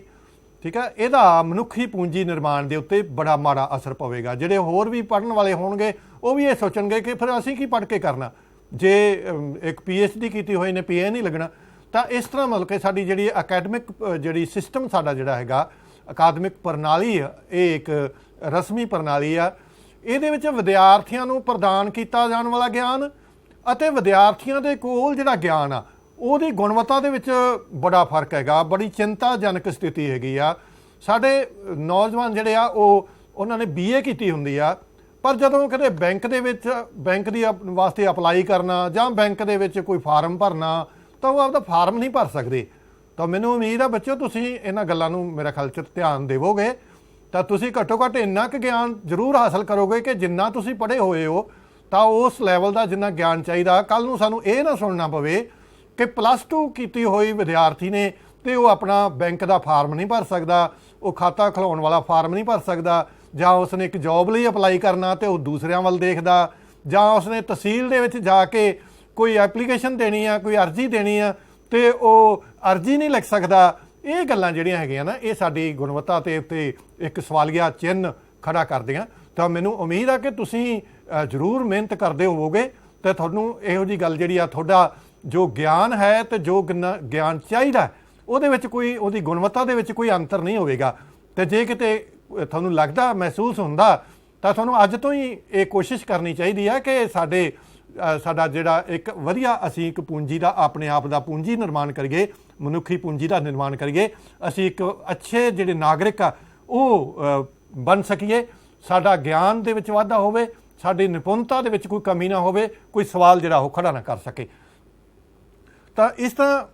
ਠੀਕ ਹੈ, ਇਹਦਾ ਮਨੁੱਖੀ ਪੂੰਜੀ ਨਿਰਮਾਣ ਦੇ ਉੱਤੇ ਬੜਾ ਮਾੜਾ ਅਸਰ ਪਵੇਗਾ। ਜਿਹੜੇ ਹੋਰ ਵੀ ਪੜ੍ਹਨ ਵਾਲੇ ਹੋਣਗੇ ਉਹ ਵੀ ਇਹ ਸੋਚਣਗੇ ਕਿ ਫਿਰ ਅਸੀਂ ਕੀ ਪੜ੍ਹ ਕੇ ਕਰਨਾ, ਜੇ ਇੱਕ PhD ਕੀਤੀ ਹੋਈ ਨੇ PA ਨਹੀਂ ਲੱਗਣਾ। ਤਾਂ ਇਸ ਤਰ੍ਹਾਂ ਮਤਲਬ ਕਿ ਸਾਡੀ ਜਿਹੜੀ ਅਕੈਡਮਿਕ ਜਿਹੜੀ ਸਿਸਟਮ ਸਾਡਾ ਜਿਹੜਾ ਹੈਗਾ ਅਕਾਦਮਿਕ ਪ੍ਰਣਾਲੀ ਆ, ਇਹ ਇੱਕ ਰਸਮੀ ਪ੍ਰਣਾਲੀ ਆ। ਇਹਦੇ ਵਿੱਚ ਵਿਦਿਆਰਥੀਆਂ ਨੂੰ ਪ੍ਰਦਾਨ ਕੀਤਾ ਜਾਣ ਵਾਲਾ ਗਿਆਨ ਅਤੇ ਵਿਦਿਆਰਥੀਆਂ ਦੇ ਕੋਲ ਜਿਹੜਾ ਗਿਆਨ ਆ ਉਹਦੀ ਗੁਣਵੱਤਾ ਦੇ ਵਿੱਚ ਬੜਾ ਫਰਕ ਹੈਗਾ। ਬੜੀ ਚਿੰਤਾਜਨਕ ਸਥਿਤੀ ਹੈਗੀ ਆ। ਸਾਡੇ ਨੌਜਵਾਨ ਜਿਹੜੇ ਆ ਉਹਨਾਂ ਨੇ BA ਕੀਤੀ ਹੁੰਦੀ ਆ, ਪਰ ਜਦੋਂ ਕਦੇ ਬੈਂਕ ਦੇ ਵਿੱਚ ਬੈਂਕ ਦੀ ਵਾਸਤੇ ਅਪਲਾਈ ਕਰਨਾ ਜਾਂ ਬੈਂਕ ਦੇ ਵਿੱਚ ਕੋਈ ਫਾਰਮ ਭਰਨਾ ਤਾਂ ਉਹ ਆਪਦਾ ਫਾਰਮ ਨਹੀਂ ਭਰ ਸਕਦੇ। ਤਾਂ ਮੈਨੂੰ ਉਮੀਦ ਆ ਬੱਚਿਓ ਤੁਸੀਂ ਇਹਨਾਂ ਗੱਲਾਂ ਨੂੰ ਮੇਰੇ ਖਿਆਲ 'ਚ ਧਿਆਨ ਦੇਵੋਗੇ ਤਾਂ ਤੁਸੀਂ ਘੱਟੋ ਘੱਟ ਇੰਨਾ ਕੁ ਗਿਆਨ ਜ਼ਰੂਰ ਹਾਸਲ ਕਰੋਗੇ ਕਿ ਜਿੰਨਾ ਤੁਸੀਂ ਪੜ੍ਹੇ ਹੋਏ ਹੋ ਤਾਂ ਉਸ ਲੈਵਲ ਦਾ ਜਿੰਨਾ ਗਿਆਨ ਚਾਹੀਦਾ। ਕੱਲ੍ਹ ਨੂੰ ਸਾਨੂੰ ਇਹ ਨਾ ਸੁਣਨਾ ਪਵੇ ਕਿ +2 ਕੀਤੀ ਹੋਈ ਵਿਦਿਆਰਥੀ ਨੇ ਅਤੇ ਉਹ ਆਪਣਾ ਬੈਂਕ ਦਾ ਫਾਰਮ ਨਹੀਂ ਭਰ ਸਕਦਾ, ਉਹ ਖਾਤਾ ਖੁਲਾਉਣ ਵਾਲਾ ਫਾਰਮ ਨਹੀਂ ਭਰ ਸਕਦਾ, ਜਾਂ ਉਸਨੇ ਇੱਕ ਜੋਬ ਲਈ ਅਪਲਾਈ ਕਰਨਾ ਅਤੇ ਉਹ ਦੂਸਰਿਆਂ ਵੱਲ ਦੇਖਦਾ, ਜਾਂ ਉਸਨੇ ਤਹਿਸੀਲ ਦੇ ਵਿੱਚ ਜਾ ਕੇ कोई एप्लीकेशन देनी आ, कोई अर्जी देनी आ, तो वो अर्जी नहीं लिख सकता। ये गल्लां ਜਿਹੜੀਆਂ ਹੈਗੀਆਂ ना, ये साडी गुणवत्ता ते उत्ते एक सवालिया चिन्ह खड़ा करदियां। तो मैनूं उम्मीद है कि तुसीं जरूर मेहनत करते होवोगे तो तुहानूं इहो जी गल जिहड़ी आ, तुहाडा जो ज्ञान है तो जो ज्ञान चाहिदा ਉਹਦੇ ਵਿੱਚ कोई ਉਹਦੀ गुणवत्ता ਦੇ ਵਿੱਚ कोई अंतर नहीं होवेगा। तो जे किते तुहानूं लगदा महसूस हुंदा ਤਾਂ ਤੁਹਾਨੂੰ ਅੱਜ ਤੋਂ ਹੀ ਇਹ ਕੋਸ਼ਿਸ਼ ਕਰਨੀ ਚਾਹੀਦੀ ਹੈ ਕਿ ਸਾਡਾ ਜਿਹੜਾ ਇੱਕ ਵਧੀਆ ਅਸੀਂ ਇੱਕ ਪੂੰਜੀ ਦਾ ਆਪਣੇ ਆਪ ਦਾ ਪੂੰਜੀ ਨਿਰਮਾਣ ਕਰੀਏ, ਮਨੁੱਖੀ ਪੂੰਜੀ ਦਾ ਨਿਰਮਾਣ ਕਰੀਏ, ਅਸੀਂ ਇੱਕ ਅੱਛੇ ਜਿਹੜੇ ਨਾਗਰਿਕ ਆ ਉਹ ਬਣ ਸਕੀਏ, ਸਾਡਾ ਗਿਆਨ ਦੇ ਵਿੱਚ ਵਾਧਾ ਹੋਵੇ, ਸਾਡੀ ਨਿਪੁੰਨਤਾ ਦੇ ਵਿੱਚ ਕੋਈ ਕਮੀ ਨਾ ਹੋਵੇ, ਕੋਈ ਸਵਾਲ ਜਿਹੜਾ ਉਹ ਖੜਾ ਨਾ ਕਰ ਸਕੇ। ਤਾਂ ਇਸ ਤਰ੍ਹਾਂ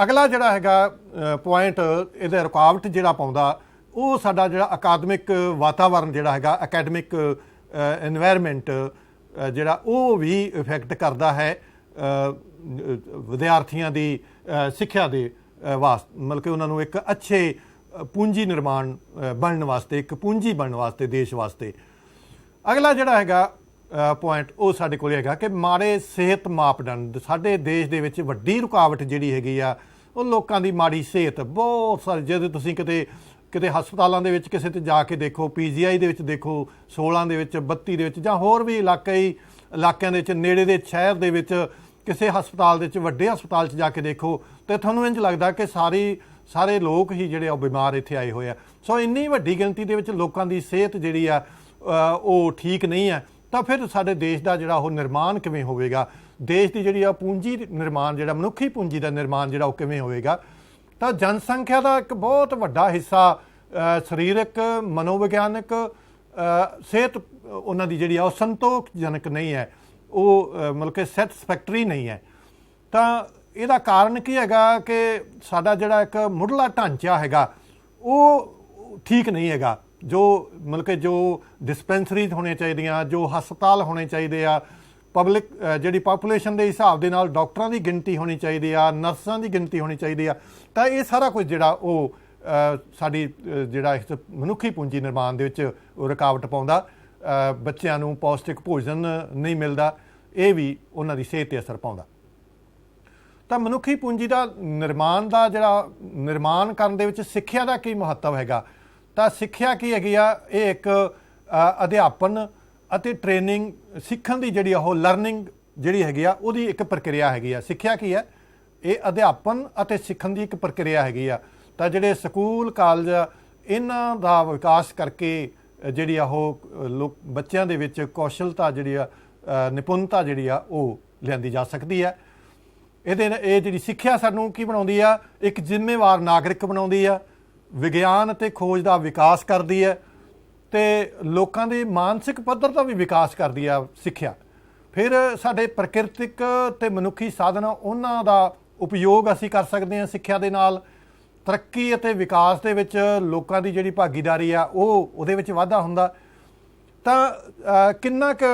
ਅਗਲਾ ਜਿਹੜਾ ਹੈਗਾ ਪੁਆਇੰਟ ਇਹਦੇ ਰੁਕਾਵਟ ਜਿਹੜਾ ਪਾਉਂਦਾ ਉਹ ਸਾਡਾ ਜਿਹੜਾ ਅਕਾਦਮਿਕ ਵਾਤਾਵਰਨ ਜਿਹੜਾ ਹੈਗਾ, ਅਕੈਡਮਿਕ ਇਨਵਾਇਰਮੈਂਟ ਜਿਹੜਾ ਉਹ ਵੀ ਇਫੈਕਟ ਕਰਦਾ ਹੈ ਵਿਦਿਆਰਥੀਆਂ ਦੀ ਸਿੱਖਿਆ ਦੇ ਵਾਸਤੇ, ਮਤਲਬ ਕਿ ਉਹਨਾਂ ਨੂੰ ਇੱਕ ਅੱਛੇ ਪੂੰਜੀ ਨਿਰਮਾਣ ਬਣਨ ਵਾਸਤੇ, ਇੱਕ ਪੂੰਜੀ ਬਣਨ ਵਾਸਤੇ ਦੇਸ਼ ਵਾਸਤੇ। ਅਗਲਾ ਜਿਹੜਾ ਹੈਗਾ ਪੁਆਇੰਟ ਉਹ ਸਾਡੇ ਕੋਲ ਹੈਗਾ ਕਿ ਮਾੜੇ ਸਿਹਤ ਮਾਪਦੰਡ। ਸਾਡੇ ਦੇਸ਼ ਦੇ ਵਿੱਚ ਵੱਡੀ ਰੁਕਾਵਟ ਜਿਹੜੀ ਹੈਗੀ ਆ ਉਹ ਲੋਕਾਂ ਦੀ ਮਾੜੀ ਸਿਹਤ। ਬਹੁਤ ਸਾਰੇ ਜਦੋਂ ਤੁਸੀਂ ਕਿਤੇ ਹਸਪਤਾਲਾਂ ਦੇ ਵਿੱਚ ਕਿਸੇ 'ਤੇ ਜਾ ਕੇ ਦੇਖੋ, PGI ਦੇ ਵਿੱਚ ਦੇਖੋ, 16 ਦੇ ਵਿੱਚ, 32 ਦੇ ਵਿੱਚ, ਜਾਂ ਹੋਰ ਵੀ ਇਲਾਕਿਆਂ ਦੇ ਵਿੱਚ, ਨੇੜੇ ਦੇ ਸ਼ਹਿਰ ਦੇ ਵਿੱਚ ਕਿਸੇ ਹਸਪਤਾਲ ਦੇ ਵਿੱਚ, ਵੱਡੇ ਹਸਪਤਾਲ 'ਚ ਜਾ ਕੇ ਦੇਖੋ ਅਤੇ ਤੁਹਾਨੂੰ ਇੰਝ ਲੱਗਦਾ ਕਿ ਸਾਰੇ ਲੋਕ ਹੀ ਜਿਹੜੇ ਉਹ ਬਿਮਾਰ ਇੱਥੇ ਆਏ ਹੋਏ ਆ। ਸੋ ਇੰਨੀ ਵੱਡੀ ਗਿਣਤੀ ਦੇ ਵਿੱਚ ਲੋਕਾਂ ਦੀ ਸਿਹਤ ਜਿਹੜੀ ਆ ਉਹ ਠੀਕ ਨਹੀਂ ਹੈ। ਤਾਂ ਫਿਰ ਸਾਡੇ ਦੇਸ਼ ਦਾ ਜਿਹੜਾ ਉਹ ਨਿਰਮਾਣ ਕਿਵੇਂ ਹੋਵੇਗਾ, ਦੇਸ਼ ਦੀ ਜਿਹੜੀ ਆ ਪੂੰਜੀ ਨਿਰਮਾਣ, ਜਿਹੜਾ ਮਨੁੱਖੀ ਪੂੰਜੀ ਦਾ ਨਿਰਮਾਣ ਜਿਹੜਾ ਉਹ ਕਿਵੇਂ ਹੋਵੇਗਾ। ਤਾਂ ਜਨਸੰਖਿਆ ਦਾ ਇੱਕ ਬਹੁਤ ਵੱਡਾ ਹਿੱਸਾ ਸਰੀਰਕ, ਮਨੋਵਿਗਿਆਨਕ ਸਿਹਤ ਉਹਨਾਂ ਦੀ ਜਿਹੜੀ ਆ ਉਹ ਸੰਤੋਖਜਨਕ ਨਹੀਂ ਹੈ, ਉਹ ਮਤਲਬ ਕਿ ਸੈਟਿਸਫੈਕਟਰੀ ਨਹੀਂ ਹੈ। ਤਾਂ ਇਹਦਾ ਕਾਰਨ ਕੀ ਹੈਗਾ ਕਿ ਸਾਡਾ ਜਿਹੜਾ ਇੱਕ ਮੁੱਢਲਾ ਢਾਂਚਾ ਹੈਗਾ ਉਹ ਠੀਕ ਨਹੀਂ ਹੈਗਾ। ਜੋ ਮਤਲਬ ਕਿ ਜੋ ਡਿਸਪੈਂਸਰੀਜ਼ ਹੋਣੀਆਂ ਚਾਹੀਦੀਆਂ, ਜੋ ਹਸਪਤਾਲ ਹੋਣੇ ਚਾਹੀਦੇ ਆ, ਪਬਲਿਕ ਜਿਹੜੀ ਪਾਪੂਲੇਸ਼ਨ ਦੇ ਹਿਸਾਬ ਦੇ ਨਾਲ ਡਾਕਟਰਾਂ ਦੀ ਗਿਣਤੀ ਹੋਣੀ ਚਾਹੀਦੀ ਆ, ਨਰਸਾਂ ਦੀ ਗਿਣਤੀ ਹੋਣੀ ਚਾਹੀਦੀ ਆ। ਤਾਂ ਇਹ ਸਾਰਾ ਕੁਝ ਜਿਹੜਾ ਉਹ ਸਾਡੀ ਜਿਹੜਾ ਇਸ ਮਨੁੱਖੀ ਪੂੰਜੀ ਨਿਰਮਾਣ ਦੇ ਵਿੱਚ ਉਹ ਰੁਕਾਵਟ ਪਾਉਂਦਾ। ਬੱਚਿਆਂ ਨੂੰ ਪੌਸ਼ਟਿਕ ਭੋਜਨ ਨਹੀਂ ਮਿਲਦਾ, ਇਹ ਵੀ ਉਹਨਾਂ ਦੀ ਸਿਹਤ 'ਤੇ ਅਸਰ ਪਾਉਂਦਾ। ਤਾਂ ਮਨੁੱਖੀ ਪੂੰਜੀ ਦਾ ਜਿਹੜਾ ਨਿਰਮਾਣ ਕਰਨ ਦੇ ਵਿੱਚ ਸਿੱਖਿਆ ਦਾ ਕੀ ਮਹੱਤਵ ਹੈਗਾ। ਤਾਂ ਸਿੱਖਿਆ ਕੀ ਹੈਗੀ ਆ, ਇਹ ਇੱਕ ਅਧਿਆਪਨ ਅਤੇ ਟ੍ਰੇਨਿੰਗ, ਸਿੱਖਣ ਦੀ ਜਿਹੜੀ ਉਹ ਲਰਨਿੰਗ ਜਿਹੜੀ ਹੈਗੀ ਆ ਉਹਦੀ ਇੱਕ ਪ੍ਰਕਿਰਿਆ ਹੈਗੀ ਆ। ਸਿੱਖਿਆ ਕੀ ਹੈ, ਇਹ ਅਧਿਆਪਨ ਅਤੇ ਸਿੱਖਣ ਦੀ ਇੱਕ ਪ੍ਰਕਿਰਿਆ ਹੈਗੀ ਆ। ਤਾਂ ਜਿਹੜੇ ਸਕੂਲ, ਕਾਲਜ, ਇਹਨਾਂ ਦਾ ਵਿਕਾਸ ਕਰਕੇ ਜਿਹੜੀ ਆ ਉਹ ਬੱਚਿਆਂ ਦੇ ਵਿੱਚ ਕੌਸ਼ਲਤਾ ਜਿਹੜੀ ਆ, ਨਿਪੁੰਨਤਾ ਜਿਹੜੀ ਆ ਉਹ ਲਿਆਂਦੀ ਜਾ ਸਕਦੀ ਹੈ। ਇਹ ਜਿਹੜੀ ਸਿੱਖਿਆ ਸਾਨੂੰ ਕੀ ਬਣਾਉਂਦੀ ਆ, ਇੱਕ ਜ਼ਿੰਮੇਵਾਰ ਨਾਗਰਿਕ ਬਣਾਉਂਦੀ ਆ, ਵਿਗਿਆਨ ਅਤੇ ਖੋਜ ਦਾ ਵਿਕਾਸ ਕਰਦੀ ਹੈ ਅਤੇ ਲੋਕਾਂ ਦੇ ਮਾਨਸਿਕ ਪੱਧਰ ਦਾ ਵੀ ਵਿਕਾਸ ਕਰਦੀ ਆ ਸਿੱਖਿਆ। ਫਿਰ ਸਾਡੇ ਪ੍ਰਕਿਰਤਿਕ ਅਤੇ ਮਨੁੱਖੀ ਸਾਧਨ ਉਹਨਾਂ ਦਾ ਉਪਯੋਗ ਅਸੀਂ ਕਰ ਸਕਦੇ ਹਾਂ ਸਿੱਖਿਆ ਦੇ ਨਾਲ। ਤਰੱਕੀ ਅਤੇ ਵਿਕਾਸ ਦੇ ਵਿੱਚ ਲੋਕਾਂ ਦੀ ਜਿਹੜੀ ਭਾਗੀਦਾਰੀ ਆ ਉਹਦੇ ਵਿੱਚ ਵਾਧਾ ਹੁੰਦਾ। ਤਾਂ ਕਿੰਨਾ ਕੁ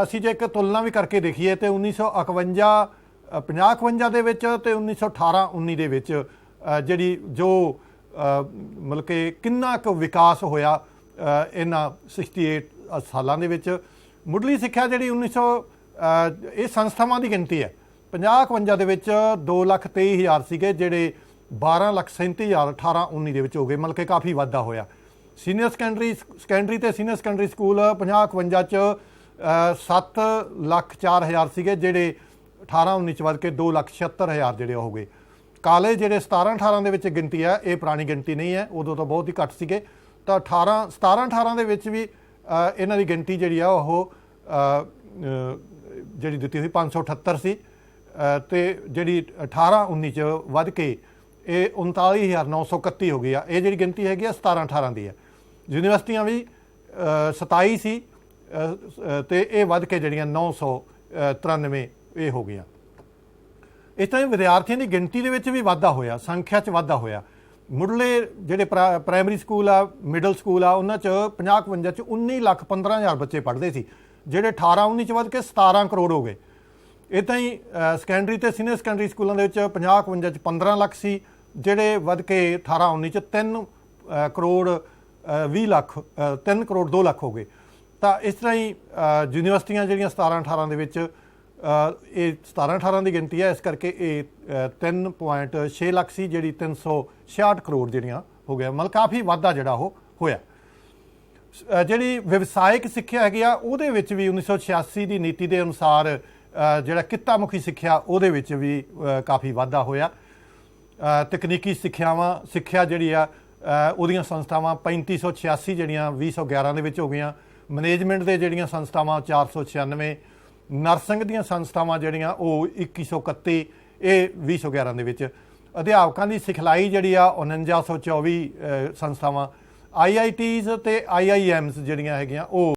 ਅਸੀਂ ਜੇ ਇੱਕ ਤੁਲਨਾ ਵੀ ਕਰਕੇ ਦੇਖੀਏ ਤਾਂ 1951 ਦੇ ਵਿੱਚ ਅਤੇ 1918-19 ਦੇ ਵਿੱਚ ਜਿਹੜੀ ਜੋ ਮਤਲਬ ਕਿ ਕਿੰਨਾ ਕੁ ਵਿਕਾਸ ਹੋਇਆ ਇਹਨਾਂ 68 ਸਾਲਾਂ ਦੇ ਵਿੱਚ। ਮੁੱਢਲੀ ਸਿੱਖਿਆ ਜਿਹੜੀ 1900 ਇਹ ਸੰਸਥਾਵਾਂ ਦੀ ਗਿਣਤੀ ਹੈ। 50-51 ਦੇ ਵਿੱਚ 2,23,000 ਸੀਗੇ, ਜਿਹੜੇ 12,37,000 18-19 ਦੇ ਵਿੱਚ ਹੋ ਗਏ, ਮਤਲਬ ਕਿ ਕਾਫੀ ਵਾਧਾ ਹੋਇਆ। ਸੀਨੀਅਰ ਸੈਕੰਡਰੀ ਅਤੇ ਸੀਨੀਅਰ ਸੈਕੰਡਰੀ ਸਕੂਲ 50-51 'ਚ 7,04,000 ਸੀਗੇ, ਜਿਹੜੇ 18-19 'ਚ ਵੱਧ ਕੇ 2,76,000 ਜਿਹੜੇ ਹੋ ਗਏ। ਕਾਲਜ ਜਿਹੜੇ 17-18 ਦੇ ਵਿੱਚ ਗਿਣਤੀ ਹੈ, ਇਹ ਪੁਰਾਣੀ ਗਿਣਤੀ ਨਹੀਂ ਹੈ, ਉਦੋਂ ਤਾਂ ਬਹੁਤ ਹੀ ਘੱਟ ਸੀਗੇ। ਤਾਂ 17-18 ਦੇ ਵਿੱਚ ਵੀ ਇਹਨਾਂ ਦੀ ਗਿਣਤੀ ਜਿਹੜੀ ਆ ਉਹ ਜਿਹੜੀ ਦਿੱਤੀ ਹੋਈ 578 ਸੀ, ਅਤੇ ਜਿਹੜੀ 18-19 'ਚ ਵੱਧ ਕੇ ਇਹ 39,931 ਹੋ ਗਈ ਆ। ਇਹ ਜਿਹੜੀ ਗਿਣਤੀ ਹੈਗੀ ਆ 17-18 ਦੀ ਹੈ। ਯੂਨੀਵਰਸਿਟੀਆਂ ਵੀ 27 ਸੀ ਅਤੇ ਇਹ ਵੱਧ ਕੇ ਜਿਹੜੀਆਂ 993 ਇਹ ਹੋ ਗਈਆਂ। ਇਸ ਤਰ੍ਹਾਂ ਵਿਦਿਆਰਥੀਆਂ ਦੀ ਗਿਣਤੀ ਦੇ ਵਿੱਚ ਵੀ ਵਾਧਾ ਹੋਇਆ, ਸੰਖਿਆ 'ਚ ਵਾਧਾ ਹੋਇਆ। ਮੁੱਢਲੇ ਜਿਹੜੇ ਪ੍ਰਾਇਮਰੀ ਸਕੂਲ ਆ, ਮਿਡਲ ਸਕੂਲ ਆ, ਉਹਨਾਂ 'ਚ 50-51 'ਚ 19,15,000 ਬੱਚੇ ਪੜ੍ਹਦੇ ਸੀ, ਜਿਹੜੇ 18-19 'ਚ ਵੱਧ ਕੇ 17 ਕਰੋੜ ਹੋ ਗਏ। ਇੱਦਾਂ ਹੀ ਸੈਕੰਡਰੀ ਅਤੇ ਸੀਨੀਅਰ ਸੈਕੰਡਰੀ ਸਕੂਲਾਂ ਦੇ ਵਿੱਚ 50-51 'ਚ 15 ਲੱਖ ਸੀ, ਜਿਹੜੇ ਵੱਧ ਕੇ 18-19 'ਚ 3 ਕਰੋੜ 20 ਲੱਖ 3 ਕਰੋੜ 2 ਲੱਖ ਹੋ ਗਏ। ਤਾਂ ਇਸ ਤਰ੍ਹਾਂ ਹੀ ਯੂਨੀਵਰਸਿਟੀਆਂ ਜਿਹੜੀਆਂ 17-18 ਦੇ ਵਿੱਚ ਇਹ 17-18 ਦੀ ਗਿਣਤੀ ਹੈ, ਇਸ ਕਰਕੇ ਇਹ 3.6 ਲੱਖ ਸੀ, ਜਿਹੜੀ 366 ਕਰੋੜ ਜਿਹੜੀਆਂ ਹੋ ਗਿਆ, ਮਤਲਬ ਕਾਫੀ ਵਾਧਾ ਜਿਹੜਾ ਉਹ ਹੋਇਆ। ਜਿਹੜੀ ਵਿਵਸਾਇਕ ਸਿੱਖਿਆ ਹੈਗੀ ਆ ਉਹਦੇ ਵਿੱਚ ਵੀ 1986 ਦੀ ਨੀਤੀ ਦੇ ਅਨੁਸਾਰ ਜਿਹੜਾ ਕਿੱਤਾ ਮੁਖੀ ਸਿੱਖਿਆ ਉਹਦੇ ਵਿੱਚ ਵੀ ਕਾਫੀ ਵਾਧਾ ਹੋਇਆ। ਤਕਨੀਕੀ ਸਿੱਖਿਆ ਜਿਹੜੀ ਆ ਉਹਦੀਆਂ ਸੰਸਥਾਵਾਂ 3586 ਜਿਹੜੀਆਂ 2011 ਦੇ ਵਿੱਚ ਹੋ ਗਈਆਂ। ਮੈਨੇਜਮੈਂਟ ਦੇ ਜਿਹੜੀਆਂ ਸੰਸਥਾਵਾਂ 496, ਨਰਸਿੰਗ ਦੀਆਂ ਸੰਸਥਾਵਾਂ ਜਿਹੜੀਆਂ ਉਹ 2131, ਇਹ 2011 ਦੇ ਵਿੱਚ। ਅਧਿਆਪਕਾਂ ਦੀ ਸਿਖਲਾਈ ਜਿਹੜੀ ਆ 4924 ਸੰਸਥਾਵਾਂ। IITs ਤੇ IIMs ਜਿਹੜੀਆਂ ਹੈਗੀਆਂ ਉਹ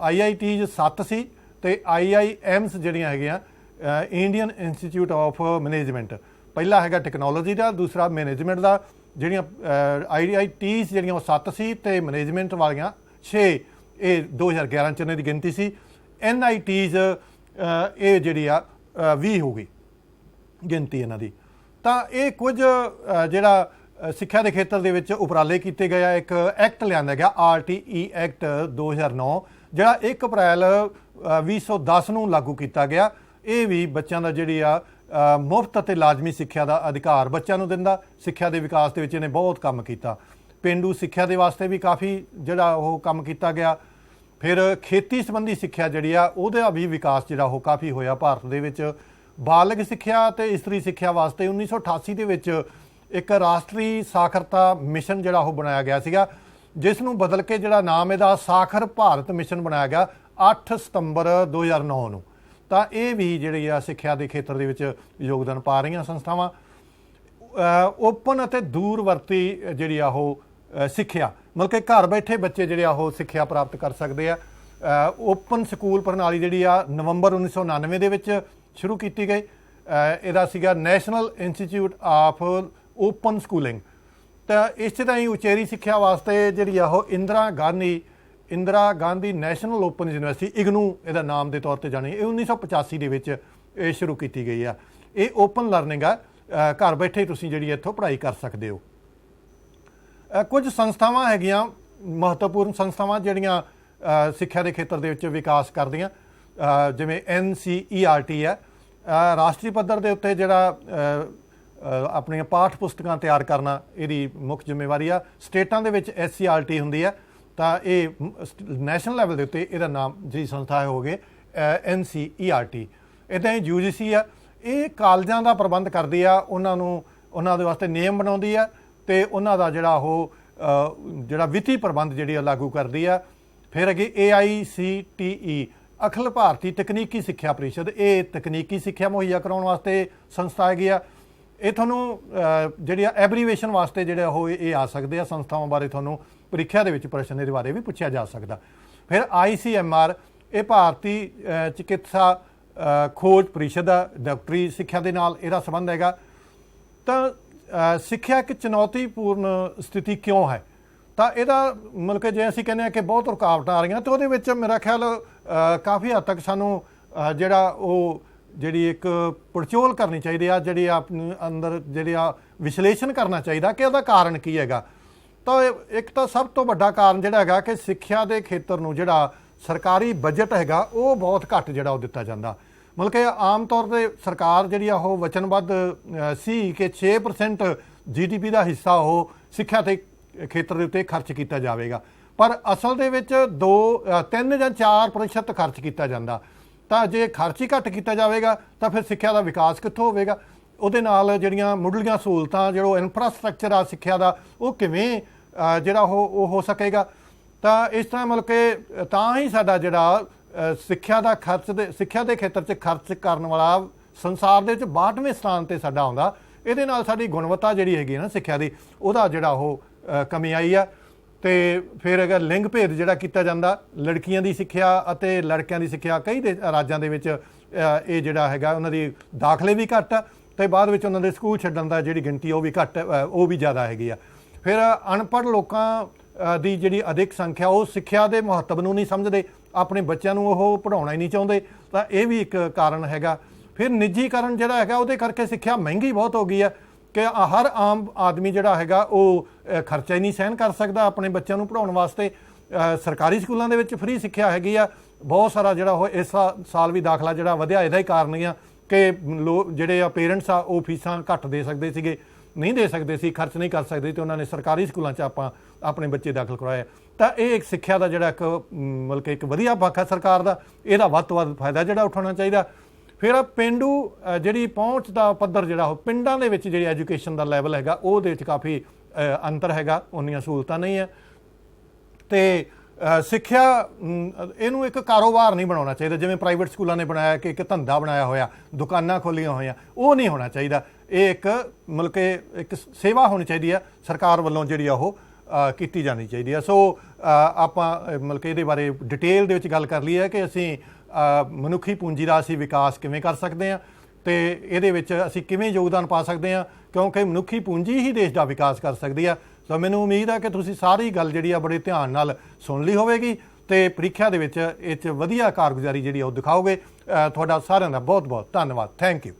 IITs 7 ਸੀ ਤੇ IIMs ਜਿਹੜੀਆਂ ਹੈਗੀਆਂ ਇੰਡੀਅਨ ਇੰਸਟੀਚਿਊਟ ਆਫ ਮੈਨੇਜਮੈਂਟ, ਪਹਿਲਾ ਹੈਗਾ ਟੈਕਨੋਲੋਜੀ ਦਾ, ਦੂਸਰਾ ਮੈਨੇਜਮੈਂਟ ਦਾ। ਜਿਹੜੀਆਂ IITs ਜਿਹੜੀਆਂ ਉਹ 7 ਸੀ ਤੇ ਮੈਨੇਜਮੈਂਟ ਵਾਲੀਆਂ 6, ਇਹ 2011 ਚ ਇਹਨਾਂ ਦੀ ਗਿਣਤੀ ਸੀ। NITs ਇਹ ਜਿਹੜੀ ਆ 20 ਹੋ ਗਈ ਗਿਣਤੀ ਇਹਨਾਂ ਦੀ। ਤਾਂ ਇਹ ਕੁਝ ਜਿਹੜਾ ਸਿੱਖਿਆ ਦੇ ਖੇਤਰ ਦੇ ਵਿੱਚ ਉਪਰਾਲੇ ਕੀਤੇ ਗਏ ਆ। ਇੱਕ ਐਕਟ ਲਿਆਂਦਾ ਗਿਆ RTE ਐਕਟ 2009, ਜਿਹੜਾ 1 ਅਪ੍ਰੈਲ 2010 ਨੂੰ ਲਾਗੂ ਕੀਤਾ ਗਿਆ। ਇਹ ਵੀ ਬੱਚਿਆਂ ਦਾ ਜਿਹੜੀ ਆ ਮੁਫਤ ਅਤੇ ਲਾਜ਼ਮੀ ਸਿੱਖਿਆ ਦਾ ਅਧਿਕਾਰ ਬੱਚਿਆਂ ਨੂੰ ਦਿੰਦਾ। ਸਿੱਖਿਆ ਦੇ ਵਿਕਾਸ ਦੇ ਵਿੱਚ ਇਹਨੇ ਬਹੁਤ ਕੰਮ ਕੀਤਾ। ਪੇਂਡੂ ਸਿੱਖਿਆ ਦੇ ਵਾਸਤੇ ਵੀ ਕਾਫੀ ਜਿਹੜਾ ਉਹ ਕੰਮ ਕੀਤਾ ਗਿਆ। ਫਿਰ ਖੇਤੀ ਸੰਬੰਧੀ ਸਿੱਖਿਆ ਜਿਹੜੀ ਆ ਉਹਦਾ ਵੀ ਵਿਕਾਸ ਜਿਹੜਾ ਉਹ ਕਾਫੀ ਹੋਇਆ ਭਾਰਤ ਦੇ ਵਿੱਚ। ਬਾਲਗ ਸਿੱਖਿਆ ਅਤੇ ਇਸਤਰੀ ਸਿੱਖਿਆ ਵਾਸਤੇ 1988 ਦੇ ਵਿੱਚ ਇੱਕ ਰਾਸ਼ਟਰੀ ਸਾਖਰਤਾ ਮਿਸ਼ਨ ਜਿਹੜਾ ਉਹ ਬਣਾਇਆ ਗਿਆ ਸੀਗਾ, ਜਿਸ ਨੂੰ ਬਦਲ ਕੇ ਜਿਹੜਾ ਨਾਮ ਇਹਦਾ ਸਾਖਰ ਭਾਰਤ ਮਿਸ਼ਨ ਬਣਾਇਆ ਗਿਆ 8 ਸਤੰਬਰ 2009 ਨੂੰ। ਤਾਂ ਇਹ ਵੀ ਜਿਹੜੀ ਆ ਸਿੱਖਿਆ ਦੇ ਖੇਤਰ ਦੇ ਵਿੱਚ ਯੋਗਦਾਨ ਪਾ ਰਹੀਆਂ ਸੰਸਥਾਵਾਂ। ਓਪਨ ਅਤੇ ਦੂਰਵਰਤੀ ਜਿਹੜੀ ਆ ਉਹ ਸਿੱਖਿਆ, ਮਤਲਬ ਕਿ ਘਰ ਬੈਠੇ ਬੱਚੇ ਜਿਹੜੇ ਆ ਉਹ ਸਿੱਖਿਆ ਪ੍ਰਾਪਤ ਕਰ ਸਕਦੇ ਆ। ਓਪਨ ਸਕੂਲ ਪ੍ਰਣਾਲੀ ਜਿਹੜੀ ਆ ਨਵੰਬਰ 1999 ਦੇ ਵਿੱਚ ਸ਼ੁਰੂ ਕੀਤੀ ਗਈ। ਇਹਦਾ ਸੀਗਾ national institute of open schooling. ਤਾਂ ਇਸੇ ਤਰ੍ਹਾਂ ਹੀ ਉਚੇਰੀ ਸਿੱਖਿਆ ਵਾਸਤੇ ਜਿਹੜੀ ਆ ਉਹ Indira Gandhi National Open University, IGNOU ਇਹਦਾ ਨਾਮ ਦੇ ਤੌਰ ਤੇ ਜਾਣੀ, ਇਹ 1985 ਦੇ ਵਿੱਚ ਇਹ ਸ਼ੁਰੂ ਕੀਤੀ ਗਈ ਆ। ਇਹ ਓਪਨ ਲਰਨਿੰਗ ਆ, ਘਰ ਬੈਠੇ ਤੁਸੀਂ ਜਿਹੜੀ ਇੱਥੋਂ ਪੜ੍ਹਾਈ ਕਰ ਸਕਦੇ ਹੋ। ਕੁਝ ਸੰਸਥਾਵਾਂ ਹੈਗੀਆਂ ਮਹੱਤਵਪੂਰਨ ਸੰਸਥਾਵਾਂ ਜਿਹੜੀਆਂ ਸਿੱਖਿਆ ਦੇ ਖੇਤਰ ਦੇ ਵਿੱਚ ਵਿਕਾਸ ਕਰਦੀਆਂ, ਜਿਵੇਂ NCERT ਹੈ। ਰਾਸ਼ਟਰੀ ਪੱਧਰ ਦੇ ਉੱਤੇ ਜਿਹੜਾ ਆਪਣੀਆਂ ਪਾਠ ਪੁਸਤਕਾਂ ਤਿਆਰ ਕਰਨਾ ਇਹਦੀ ਮੁੱਖ ਜ਼ਿੰਮੇਵਾਰੀ ਆ। ਸਟੇਟਾਂ ਦੇ ਵਿੱਚ SCERT ਹੁੰਦੀ ਆ, ਤਾਂ ਇਹ ਨੈਸ਼ਨਲ ਲੈਵਲ ਦੇ ਉੱਤੇ ਇਹਦਾ ਨਾਮ ਜਿਹੜੀ ਸੰਸਥਾ ਹੈ ਹੋ ਗਏ NCERT। ਇੱਦਾਂ ਹੀ UGC ਆ, ਇਹ ਕਾਲਜਾਂ ਦਾ ਪ੍ਰਬੰਧ ਕਰਦੀ ਆ, ਉਹਨਾਂ ਦੇ ਵਾਸਤੇ ਨਿਯਮ ਬਣਾਉਂਦੀ ਆ ਤੇ ਉਹਨਾਂ ਦਾ ਜਿਹੜਾ ਉਹ ਜਿਹੜਾ ਵਿੱਤੀ ਪ੍ਰਬੰਧ ਜਿਹੜੀ ਲਾਗੂ ਕਰਦੀ ਆ। ਫਿਰ ਅੱਗੇ AICTE ਅਖਿਲ ਭਾਰਤੀ ਤਕਨੀਕੀ ਸਿੱਖਿਆ ਪ੍ਰੀਸ਼ਦ, ਇਹ ਤਕਨੀਕੀ ਸਿੱਖਿਆ ਮੁਹੱਈਆ ਕਰਾਉਣ ਵਾਸਤੇ ਸੰਸਥਾ ਹੈਗੀ ਆ। ਇਹ ਤੁਹਾਨੂੰ ਜਿਹੜੀ ਐਬਰੀਵੇਸ਼ਨ ਵਾਸਤੇ ਜਿਹੜੇ ਉਹ ਇਹ ਆ ਸਕਦੇ ਆ ਸੰਸਥਾਵਾਂ ਬਾਰੇ, ਤੁਹਾਨੂੰ ਪ੍ਰੀਖਿਆ ਦੇ ਵਿੱਚ ਪ੍ਰਸ਼ਨ ਇਹਦੇ ਬਾਰੇ ਵੀ ਪੁੱਛਿਆ ਜਾ ਸਕਦਾ। ਫਿਰ ICMR, ਇਹ ਭਾਰਤੀ ਚਿਕਿਤਸਾ ਖੋਜ ਪ੍ਰੀਸ਼ਦ ਆ, ਡਾਕਟਰੀ ਸਿੱਖਿਆ ਦੇ ਨਾਲ ਇਹਦਾ ਸੰਬੰਧ ਹੈਗਾ। ਤਾਂ ਸਿੱਖਿਆ ਇੱਕ ਚੁਣੌਤੀਪੂਰਨ ਸਥਿਤੀ ਕਿਉਂ ਹੈ? ਤਾਂ ਇਹਦਾ ਮਤਲਬ ਕਿ ਜੇ ਅਸੀਂ ਕਹਿੰਦੇ ਹਾਂ ਕਿ ਬਹੁਤ ਰੁਕਾਵਟਾਂ ਆ ਰਹੀਆਂ, ਤਾਂ ਉਹਦੇ ਵਿੱਚ ਮੇਰਾ ਖਿਆਲ ਕਾਫੀ ਹੱਦ ਤੱਕ ਸਾਨੂੰ ਜਿਹੜੀ ਇੱਕ ਪੜਚੋਲ ਕਰਨੀ ਚਾਹੀਦੀ ਆ, ਜਿਹੜੀ ਆਪਣੇ ਅੰਦਰ ਜਿਹੜੀ ਆ ਵਿਸ਼ਲੇਸ਼ਣ ਕਰਨਾ ਚਾਹੀਦਾ ਕਿ ਉਹਦਾ ਕਾਰਨ ਕੀ ਹੈਗਾ। ਤਾਂ ਇੱਕ ਤਾਂ ਸਭ ਤੋਂ ਵੱਡਾ ਕਾਰਨ ਜਿਹੜਾ ਹੈਗਾ ਕਿ ਸਿੱਖਿਆ ਦੇ ਖੇਤਰ ਨੂੰ ਜਿਹੜਾ ਸਰਕਾਰੀ ਬਜਟ ਹੈਗਾ ਉਹ ਬਹੁਤ ਘੱਟ ਜਿਹੜਾ ਉਹ ਦਿੱਤਾ ਜਾਂਦਾ। ਮਤਲਬ ਕਿ ਆਮ ਤੌਰ 'ਤੇ ਸਰਕਾਰ ਜਿਹੜੀ ਆ ਉਹ ਵਚਨਬੱਧ ਸੀ ਕਿ 6% GDP ਦਾ ਹਿੱਸਾ ਉਹ ਸਿੱਖਿਆ ਦੇ ਖੇਤਰ ਦੇ ਉੱਤੇ ਖਰਚ ਕੀਤਾ ਜਾਵੇਗਾ, ਪਰ ਅਸਲ ਦੇ ਵਿੱਚ 3 ਜਾਂ 4% ਖਰਚ ਕੀਤਾ ਜਾਂਦਾ। ਤਾਂ ਜੇ ਖਰਚ ਹੀ ਘੱਟ ਕੀਤਾ ਜਾਵੇਗਾ ਤਾਂ ਫਿਰ ਸਿੱਖਿਆ ਦਾ ਵਿਕਾਸ ਕਿੱਥੋਂ ਹੋਵੇਗਾ? ਉਹਦੇ ਨਾਲ ਜਿਹੜੀਆਂ ਮੁੱਢਲੀਆਂ ਸਹੂਲਤਾਂ, ਜਿਹੜਾ ਇਨਫਰਾਸਟਰਕਚਰ ਆ ਸਿੱਖਿਆ ਦਾ, ਉਹ ਕਿਵੇਂ ਜਿਹੜਾ ਉਹ ਹੋ ਸਕੇਗਾ? ਤਾਂ ਇਸ ਤਰ੍ਹਾਂ ਮਤਲਬ ਕਿ ਤਾਂ ਹੀ ਸਾਡਾ ਜਿਹੜਾ ਸਿੱਖਿਆ ਦੇ ਖੇਤਰ 'ਚ ਖਰਚ ਕਰਨ ਵਾਲਾ ਸੰਸਾਰ ਦੇ ਵਿੱਚ 62ਵੇਂ ਸਥਾਨ 'ਤੇ ਸਾਡਾ ਆਉਂਦਾ। ਇਹਦੇ ਨਾਲ ਸਾਡੀ ਗੁਣਵੱਤਾ ਜਿਹੜੀ ਹੈਗੀ ਨਾ ਸਿੱਖਿਆ ਦੀ, ਉਹਦਾ ਜਿਹੜਾ ਉਹ ਕਮੀ ਆਈ ਆ। ਅਤੇ ਫਿਰ ਅਗਰ ਲਿੰਗ ਭੇਦ ਜਿਹੜਾ ਕੀਤਾ ਜਾਂਦਾ, ਲੜਕੀਆਂ ਦੀ ਸਿੱਖਿਆ ਅਤੇ ਲੜਕਿਆਂ ਦੀ ਸਿੱਖਿਆ ਕਈ ਰਾਜਾਂ ਦੇ ਵਿੱਚ ਇਹ ਜਿਹੜਾ ਹੈਗਾ ਉਹਨਾਂ ਦੀ ਦਾਖਲੇ ਵੀ ਘੱਟ ਆ ਅਤੇ ਬਾਅਦ ਵਿੱਚ ਉਹਨਾਂ ਦੇ ਸਕੂਲ ਛੱਡਣ ਦਾ ਜਿਹੜੀ ਗਿਣਤੀ ਉਹ ਵੀ ਜ਼ਿਆਦਾ ਹੈਗੀ ਆ। ਫਿਰ ਅਨਪੜ੍ਹ ਲੋਕਾਂ ਦੀ ਜਿਹੜੀ ਅਧਿਕ ਸੰਖਿਆ, ਉਹ ਸਿੱਖਿਆ ਦੇ ਮਹੱਤਵ ਨੂੰ ਨਹੀਂ ਸਮਝਦੇ, ਆਪਣੇ ਬੱਚਿਆਂ ਨੂੰ ਉਹ ਪੜ੍ਹਾਉਣਾ ਹੀ ਨਹੀਂ ਚਾਹੁੰਦੇ। ਤਾਂ ਇਹ ਵੀ ਇੱਕ ਕਾਰਨ ਹੈਗਾ। ਫਿਰ ਨਿੱਜੀਕਰਨ ਜਿਹੜਾ ਹੈਗਾ ਉਹਦੇ ਕਰਕੇ ਸਿੱਖਿਆ ਮਹਿੰਗੀ ਬਹੁਤ ਹੋ ਗਈ ਆ ਕਿ ਹਰ ਆਮ ਆਦਮੀ ਜਿਹੜਾ ਹੈਗਾ ਉਹ ਖਰਚਾ ਹੀ ਨਹੀਂ ਸਹਿਣ ਕਰ ਸਕਦਾ ਆਪਣੇ ਬੱਚਿਆਂ ਨੂੰ ਪੜ੍ਹਾਉਣ ਵਾਸਤੇ। ਸਰਕਾਰੀ ਸਕੂਲਾਂ ਦੇ ਵਿੱਚ ਫ੍ਰੀ ਸਿੱਖਿਆ ਹੈਗੀ ਆ, ਬਹੁਤ ਸਾਰਾ ਜਿਹੜਾ ਉਹ ਇਸ ਸਾਲ ਵੀ ਦਾਖਲਾ ਜਿਹੜਾ ਵਧਿਆ ਇਹਦਾ ਹੀ ਕਾਰਨ ਹੀ ਆ ਕਿ ਜਿਹੜੇ ਆ ਪੇਰੈਂਟਸ ਆ ਉਹ ਫੀਸਾਂ ਘੱਟ ਦੇ ਸਕਦੇ ਸੀਗੇ, ਨਹੀਂ ਦੇ ਸਕਦੇ ਸੀ, ਖਰਚ ਨਹੀਂ ਕਰ ਸਕਦੇ, ਤੇ ਉਹਨਾਂ ਨੇ ਸਰਕਾਰੀ ਸਕੂਲਾਂ 'ਚ ਆਪਾਂ ਆਪਣੇ ਬੱਚੇ ਦਾਖਲ ਕਰਵਾਏ। ਤਾਂ ਇਹ ਇੱਕ ਸਿੱਖਿਆ ਦਾ ਜਿਹੜਾ ਇੱਕ ਮਤਲਬ ਕਿ ਇੱਕ ਵਧੀਆ ਪੱਖ ਹੈ ਸਰਕਾਰ ਦਾ, ਇਹਦਾ ਵੱਧ ਤੋਂ ਵੱਧ ਫਾਇਦਾ ਜਿਹੜਾ ਉਠਾਉਣਾ ਚਾਹੀਦਾ। ਫਿਰ ਪੇਂਡੂ ਜਿਹੜੀ ਪਹੁੰਚ ਦਾ ਪੱਧਰ ਜਿਹੜਾ ਉਹ ਪਿੰਡਾਂ ਦੇ ਵਿੱਚ ਜਿਹੜੀ ਐਜੂਕੇਸ਼ਨ ਦਾ ਲੈਵਲ ਹੈਗਾ ਉਹਦੇ ਵਿੱਚ ਕਾਫੀ ਅੰਤਰ ਹੈਗਾ, ਉਨੀਆਂ ਸਹੂਲਤਾਂ ਨਹੀਂ ਹੈ। ਤੇ ਸਿੱਖਿਆ ਇਹਨੂੰ ਇੱਕ ਕਾਰੋਬਾਰ ਨਹੀਂ ਬਣਾਉਣਾ ਚਾਹੀਦਾ, ਜਿਵੇਂ ਪ੍ਰਾਈਵੇਟ ਸਕੂਲਾਂ ਨੇ ਬਣਾਇਆ ਕਿ ਇੱਕ ਧੰਦਾ ਬਣਾਇਆ ਹੋਇਆ, ਦੁਕਾਨਾਂ ਖੋਲ੍ਹੀਆਂ ਹੋਈਆਂ, ਉਹ ਨਹੀਂ ਹੋਣਾ ਚਾਹੀਦਾ। ਇਹ ਇੱਕ ਮਤਲਬ ਕਿ ਇੱਕ ਸੇਵਾ ਹੋਣੀ ਚਾਹੀਦੀ ਹੈ ਸਰਕਾਰ ਵੱਲੋਂ ਜਿਹੜੀ ਆ ਉਹ ਕੀਤੀ ਜਾਣੀ ਚਾਹੀਦੀ ਹੈ। ਸੋ ਆਪਾਂ ਮਤਲਬ ਕਿ ਇਹਦੇ ਬਾਰੇ ਡਿਟੇਲ ਦੇ ਵਿੱਚ ਗੱਲ ਕਰ ਲਈ ਹੈ ਕਿ ਅਸੀਂ ਮਨੁੱਖੀ ਪੂੰਜੀ ਦਾ ਅਸੀਂ ਵਿਕਾਸ ਕਿਵੇਂ ਕਰ ਸਕਦੇ ਹਾਂ ਅਤੇ ਇਹਦੇ ਵਿੱਚ ਅਸੀਂ ਕਿਵੇਂ ਯੋਗਦਾਨ ਪਾ ਸਕਦੇ ਹਾਂ, ਕਿਉਂਕਿ ਮਨੁੱਖੀ ਪੂੰਜੀ ਹੀ ਦੇਸ਼ ਦਾ ਵਿਕਾਸ ਕਰ ਸਕਦੀ ਆ। ਸੋ ਮੈਨੂੰ ਉਮੀਦ ਹੈ ਕਿ ਤੁਸੀਂ ਸਾਰੀ ਗੱਲ ਜਿਹੜੀ ਆ ਬੜੇ ਧਿਆਨ ਨਾਲ ਸੁਣ ਲਈ ਹੋਵੇਗੀ ਅਤੇ ਪ੍ਰੀਖਿਆ ਦੇ ਵਿੱਚ ਇਹ 'ਚ ਵਧੀਆ ਕਾਰਗੁਜ਼ਾਰੀ ਜਿਹੜੀ ਉਹ ਦਿਖਾਓਗੇ। ਤੁਹਾਡਾ ਸਾਰਿਆਂ ਦਾ ਬਹੁਤ ਬਹੁਤ ਧੰਨਵਾਦ। Thank you.